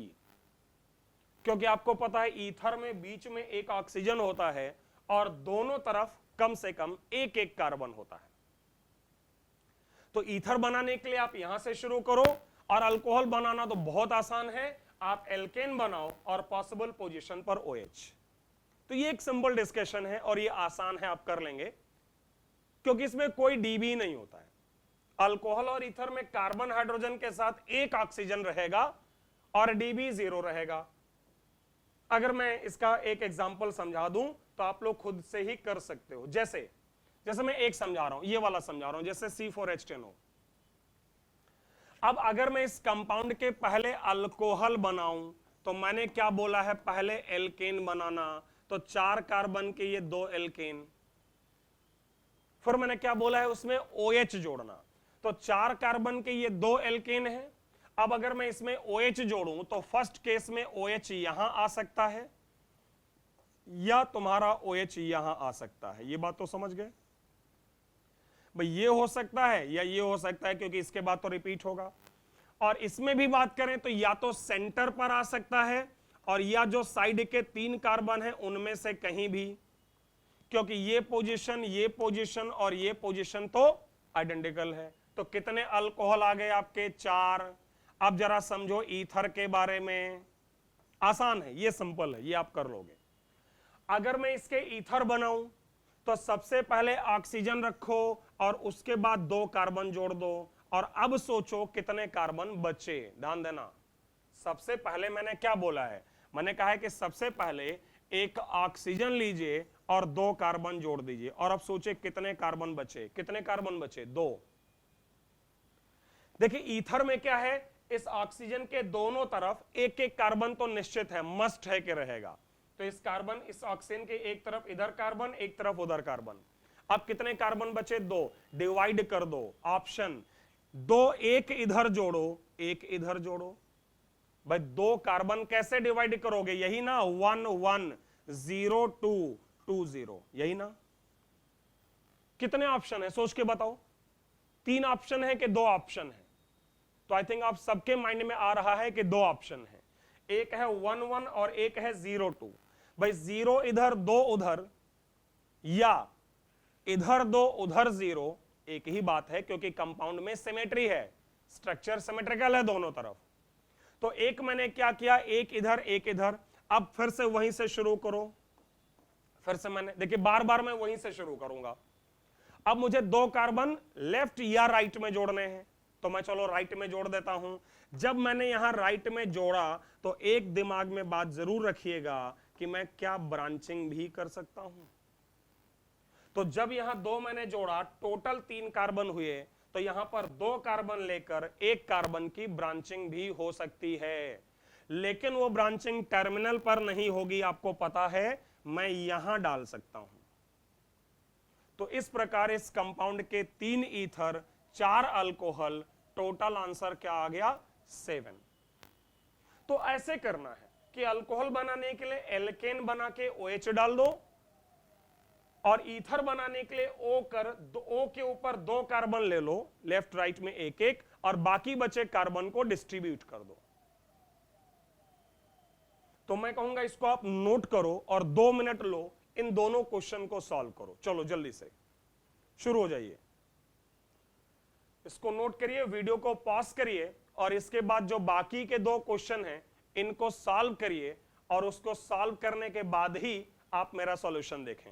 क्योंकि आपको पता है ईथर में बीच में एक ऑक्सीजन होता है और दोनों तरफ कम से कम एक एक कार्बन होता है। तो ईथर बनाने के लिए आप यहां से शुरू करो, और अल्कोहल बनाना तो बहुत आसान है, आप एल्केन बनाओ और पॉसिबल पोजीशन पर OH। तो ये एक सिंपल डिस्कशन है और ये आसान है, आप कर लेंगे, क्योंकि इसमें कोई डीबी नहीं होता है। अल्कोहल और ईथर में कार्बन हाइड्रोजन के साथ एक ऑक्सीजन रहेगा और डीबी 0 रहेगा। अगर मैं इसका एक एग्जांपल समझा दूं तो आप लोग खुद से ही कर सकते हो। जैसे मैं एक समझा रहा हूं, ये वाला समझा रहा हूं, जैसे C4H10O। अब अगर मैं इस कंपाउंड के पहले अल्कोहल बनाऊं तो मैंने क्या बोला है, पहले एल्केन बनाना, तो 4 कार्बन के ये 2 एल्केन, फिर मैंने क्या बोला है, उसमें OH जोड़ना, तो 4 कार्बन के ये 2 एल्केन है। अब अगर मैं इसमें OH जोड़ूं तो फर्स्ट केस में OH यहां आ सकता है या तुम्हारा OH यहां आ सकता है। ये बात तो समझ गए भाई, ये हो सकता है या ये हो सकता है, क्योंकि इसके बाद तो रिपीट होगा। और इसमें भी बात करें तो या तो सेंटर पर आ सकता है और या जो साइड के 3 कार्बन हैं उनमें से कहीं भी, क्योंकि ये पोजीशन और ये पोजीशन तो आइडेंटिकल है। तो कितने अल्कोहल आ गए आपके, 4। अब जरा समझो ईथर के बारे में, आसान है, ये सिंपल है, ये आप कर लोगे। अगर मैं इसके ईथर बनाऊं तो सबसे पहले ऑक्सीजन रखो और उसके बाद 2 कार्बन जोड़ दो, और अब सोचो कितने कार्बन बचे। ध्यान देना, सबसे पहले मैंने क्या बोला है, मैंने कहा है कि सबसे पहले एक ऑक्सीजन लीजिए और 2 कार्बन जोड़ दीजिए, और अब सोचे कितने कार्बन बचे, 2। देखिए ईथर में क्या है, इस ऑक्सीजन के दोनों तरफ एक एक कार्बन तो निश्चित है, मस्ट है कि रहेगा। तो इस कार्बन, इस ऑक्सीजन के एक तरफ इधर कार्बन, एक तरफ उधर कार्बन। अब कितने कार्बन बचे? 2। डिवाइड कर दो, ऑप्शन 2, एक इधर जोड़ो, एक इधर जोड़ो। भाई 2 कार्बन कैसे डिवाइड करोगे? यही ना, 1 1 0 2 2 0, यही ना। कितने ऑप्शन है सोच के बताओ? 3 ऑप्शन है कि 2 ऑप्शन है? तो आई थिंक आप सबके माइंड में आ रहा है कि 2 ऑप्शन है। एक है 1 1 और एक है 0 2। भाई 0 इधर 2 उधर, या इधर 2 उधर 0, एक ही बात है, क्योंकि कंपाउंड में सिमेट्री है, स्ट्रक्चर सिमेट्रिकल है दोनों तरफ। तो एक मैंने क्या किया, एक इधर एक इधर। अब फिर से वहीं से शुरू करो, फिर से मैंने, देखिए बार बार मैं वहीं से शुरू करूंगा। अब मुझे 2 कार्बन लेफ्ट या राइट में जोड़ने हैं, तो मैं चलो राइट में जोड़ देता हूं। जब मैंने यहां राइट में जोड़ा तो एक दिमाग में बात जरूर रखिएगा कि मैं क्या ब्रांचिंग भी कर सकता हूं। तो जब यहां 2 मैंने जोड़ा, टोटल 3 कार्बन हुए, तो यहां पर 2 कार्बन लेकर 1 कार्बन की ब्रांचिंग भी हो सकती है, लेकिन वो ब्रांचिंग टर्मिनल पर नहीं होगी, आपको पता है, मैं यहां डाल सकता हूं। तो इस प्रकार इस कंपाउंड के 3 ईथर, 4 अल्कोहल, टोटल आंसर क्या आ गया? 7। तो ऐसे करना है कि अल्कोहल बनाने के लिए एल्केन बना के OH डाल दो, और ईथर बनाने के लिए O के ऊपर 2 कार्बन ले लो, लेफ्ट राइट में एक एक, और बाकी बचे कार्बन को डिस्ट्रीब्यूट कर दो। तो मैं कहूंगा इसको आप नोट करो और 2 मिनट लो, इन दोनों क्वेश्चन को सॉल्व करो। चलो जल्दी से शुरू हो जाइए। इसको नोट करिए, वीडियो को पॉज करिए, और इसके बाद जो बाकी के 2 क्वेश्चन हैं इनको सॉल्व करिए, और उसको सॉल्व करने के बाद ही आप मेरा सॉल्यूशन देखें।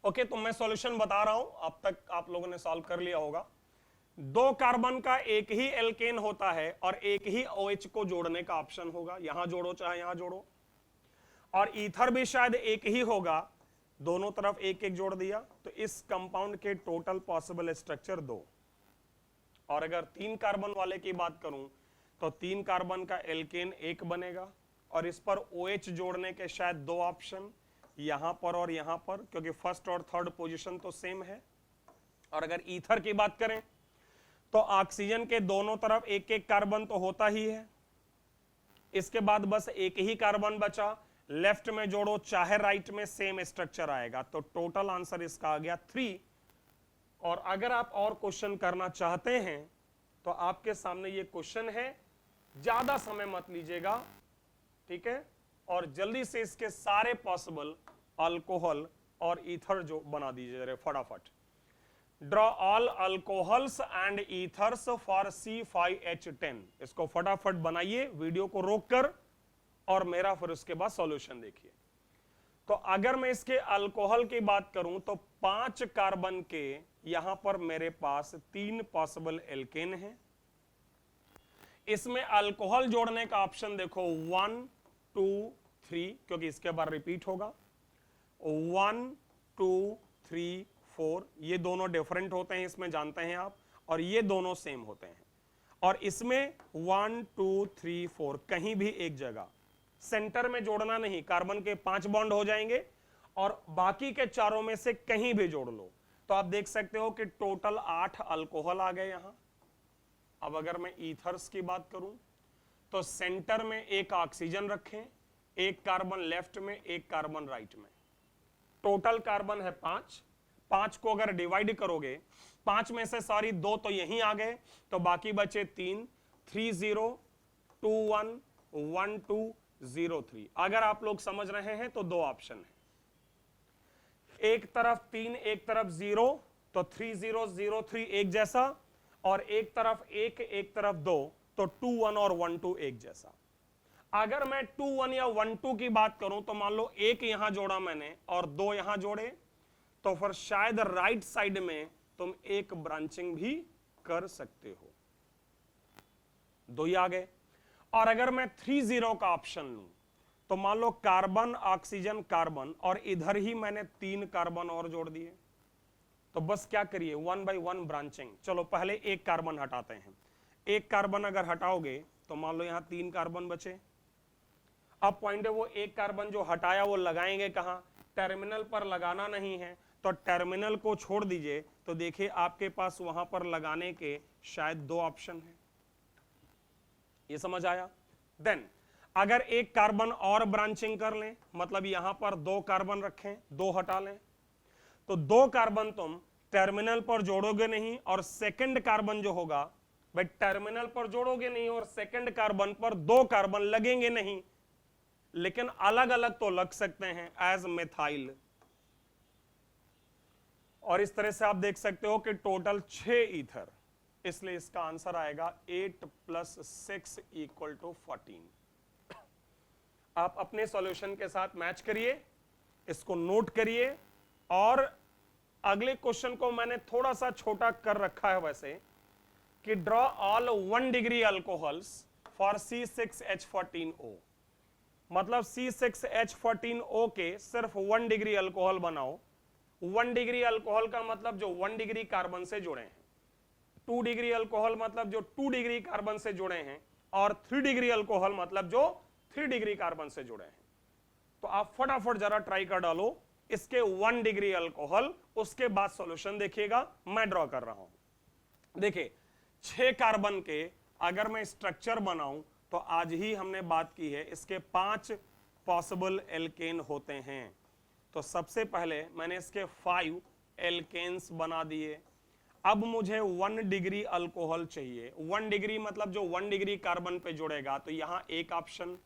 ओके, तो मैं सॉल्यूशन बता रहा हूं, अब तक आप लोगों ने सॉल्व कर लिया होगा। 2 कार्बन का एक ही एल्केन होता है और एक ही OH को जोड़ने का ऑप्शन होगा, यहां जोड़ो चाहे यहां जोड़ो। और ईथर भी शायद एक ही होगा, दोनों तरफ एक एक जोड़ दिया, तो इस कंपाउंड के टोटल पॉसिबल स्ट्रक्चर 2। और अगर 3 कार्बन वाले की बात करूं तो 3 कार्बन का एल्केन 1 बनेगा, और इस पर OH जोड़ने के शायद 2 ऑप्शन, यहां पर और यहां पर, क्योंकि फर्स्ट और थर्ड पोजीशन तो सेम है। और अगर ईथर की बात करें तो ऑक्सीजन के दोनों तरफ एक एक कार्बन तो होता ही है, इसके बाद बस एक ही कार्बन बचा, लेफ्ट में जोड़ो चाहे राइट में, सेम स्ट्रक्चर आएगा। तो टोटल आंसर इसका आ गया 3। और अगर आप और क्वेश्चन करना चाहते हैं तो आपके सामने ये क्वेश्चन है, ज्यादा समय मत लीजिएगा, ठीक है, और जल्दी से इसके सारे पॉसिबल अल्कोहल और ईथर जो बना दीजिए फटाफट। Draw all alcohols and ethers for C5H10। इसको फटाफट बनाइए, वीडियो को रोककर, और मेरा फिर उसके बाद सॉल्यूशन देखिए। तो अगर मैं इसके अल्कोहल की बात करूं तो 5 कार्बन के यहां पर मेरे पास 3 पॉसिबल एल्केन हैं। इसमें अल्कोहल जोड़ने का ऑप्शन देखो 1 2 3, क्योंकि इसके बाद रिपीट होगा। 1 2 3 4, ये दोनों डिफरेंट होते हैं, इसमें जानते हैं आप, और ये दोनों सेम होते हैं। और इसमें 1 2 3 4 कहीं भी एक जगह सेंटर में जोड़ना नहीं, कार्बन के 5 बॉन्ड हो जाएंगे, और बाकी के चारों में से कहीं भी जोड़ लो। तो आप देख सकते हो कि टोटल 8 अल्कोहल आ गए यहां। अब अगर मैं ईथर्स की बात करूं तो सेंटर में एक ऑक्सीजन रखें, एक कार्बन लेफ्ट में, एक कार्बन राइट में, टोटल कार्बन है 5। 5 को अगर डिवाइड करोगे, 5 में से सॉरी 2 तो यहीं आ गए, तो बाकी बचे 3, 3 0 2 1 1 2 0 3। अगर आप लोग समझ रहे हैं तो 2 ऑप्शन है, एक तरफ 3 एक तरफ 0, तो 3 0 0 3 एक जैसा, और एक तरफ 1 एक तरफ 2, तो 2 1 और 1 2 एक जैसा। अगर मैं 2 1 या 1 2 की बात करूं तो मान लो एक यहां जोड़ा मैंने और 2 यहां जोड़े, तो फिर शायद राइट साइड में तुम एक ब्रांचिंग भी कर सकते हो। 2 ही आ गए। और अगर मैं 3 0 का ऑप्शन लूं तो मान लो कार्बन ऑक्सीजन कार्बन, और इधर ही मैंने 3 कार्बन और जोड़ दिए। तो बस क्या करिए, 1 बाई 1 ब्रांचिंग। चलो पहले एक कार्बन हटाते हैं। एक कार्बन अगर हटाओगे तो मान लो यहां 3 कार्बन बचे। अब पॉइंट है, वो एक कार्बन जो हटाया वो लगाएंगे कहां, टर्मिनल पर लगाना नहीं है, तो टर्मिनल को छोड़ दीजिए। तो देखिए आपके पास वहां पर लगाने के शायद 2 ऑप्शन है। ये समझ आया? देन अगर एक कार्बन और ब्रांचिंग कर लें, मतलब यहां पर 2 कार्बन रखें, 2 हटा लें, तो 2 कार्बन तुम टर्मिनल पर जोड़ोगे नहीं, और सेकंड कार्बन जो होगा भाई टर्मिनल पर जोड़ोगे नहीं, और सेकंड कार्बन पर 2 कार्बन लगेंगे नहीं, लेकिन अलग अलग तो लग सकते हैं एज मिथाइल। और इस तरह से आप देख सकते हो कि टोटल 6 ईथर, इसलिए इसका आंसर आएगा 8 + 6 = 14। आप अपने सॉल्यूशन के साथ मैच करिए, इसको नोट करिए, और अगले क्वेश्चन को मैंने थोड़ा सा छोटा कर रखा है वैसे, कि draw all 1 degree alcohols for C6H14O। मतलब C6H14O के सिर्फ 1 डिग्री अल्कोहल बनाओ। 1 डिग्री अल्कोहल का मतलब जो 1 डिग्री कार्बन से जुड़े हैं, 2 डिग्री अल्कोहल मतलब जो 2 डिग्री कार्बन से जुड़े हैं, और 3 डिग्री अल्कोहल मतलब जो 3 डिग्री कार्बन से जुड़े हैं। तो आप फटाफट जरा ट्राई कर डालो इसके 1 डिग्री अल्कोहल, उसके बाद सॉल्यूशन देखिएगा। मैं ड्रॉ कर रहा हूं। देखिए 6 कार्बन के अगर मैं स्ट्रक्चर बनाऊं, तो आज ही हमने बात की है इसके 5 पॉसिबल एल्केन होते हैं। तो सबसे पहले मैंने इसके 5 एल्केन्स बना दिए। अब मुझे 1 डिग्री अल्कोहल चाहिए। 1 डिग्री मतलब जो 1 डिग्री कार्बन पे जुड़ेगा, तो यहां एक ऑप्शन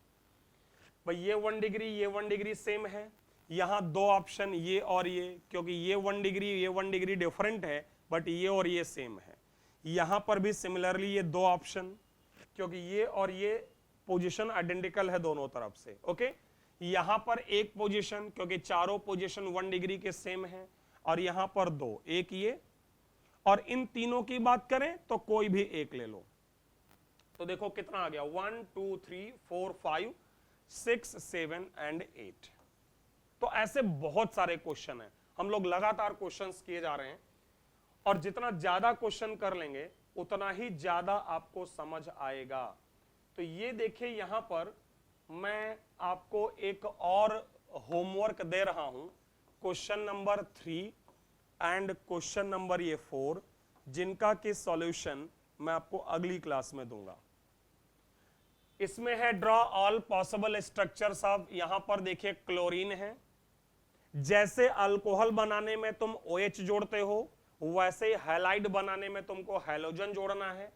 भाई ये 1 डिग्री, ये 1 डिग्री सेम है। यहां 2 ऑप्शन, ये और ये, क्योंकि ये 1 डिग्री, ये 1 डिग्री डिफरेंट है, बट ये और ये सेम है। यहां पर भी सिमिलरली ये 2 ऑप्शन, क्योंकि ये और ये पोजीशन आइडेंटिकल है दोनों तरफ से। ओके, यहां पर एक पोजीशन, क्योंकि चारों पोजीशन 1 डिग्री के सेम है, और यहां पर 2, एक ये, और इन तीनों की बात करें तो कोई भी एक ले लो। तो देखो कितना आ गया, 1 2 3 4 5 6 7 एंड 8। तो ऐसे बहुत सारे क्वेश्चन हैं, हम लोग लगातार क्वेश्चंस किए जा रहे हैं, और जितना ज्यादा क्वेश्चन कर लेंगे उतना ही ज्यादा आपको समझ आएगा। तो ये देखिए यहां पर मैं आपको एक और होमवर्क दे रहा हूं, question number 3 and question number ये 4, जिनका कि सॉल्यूशन मैं आपको अगली क्लास में दूंगा। इसमें है draw all possible structures of, यहां पर देखिए क्लोरीन है। जैसे अल्कोहल बनाने में तुम OH जोड़ते हो, वैसे ही हैलाइड बनाने में तुमको हैलोजन जोड़ना है।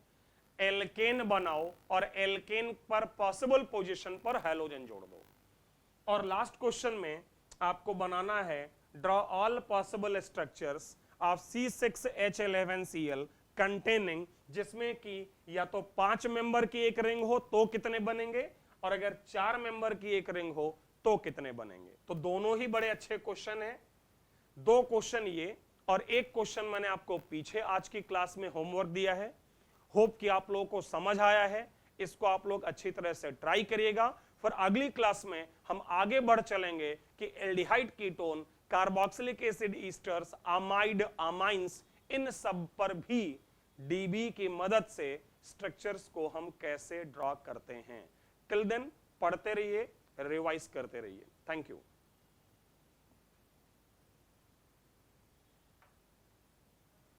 एल्केन बनाओ और एल्केन पर पॉसिबल पोजीशन पर हैलोजन जोड़ दो। और लास्ट क्वेश्चन में आपको बनाना है draw all possible structures of C6H11Cl containing, जिसमें कि या तो 5 मेंबर की एक रिंग हो तो कितने बनेंगे, और अगर 4 मेंबर की एक रिंग हो तो कितने बनेंगे। तो दोनों ही बड़े अच्छे क्वेश्चन हैं। 2 क्वेश्चन ये और एक क्वेश्चन मैंने आपको पीछे आज की क्लास में होमवर्क दिया है। होप कि आप लोगों को समझ आया है। इसको आप लोग अच्छी तरह से ट्राई करिएगा। फिर अगली क्लास में हम आगे बढ़ चलेंगे कि aldehyde ketone, carboxylic acid esters, amide, amines, इन सब पर भी डीबी की मदद से स्ट्रक्चर्स को हम कैसे ड्रॉ करते हैं। टिल देन पढ़ते रहिए, रिवाइज करते रहिए। Thank you.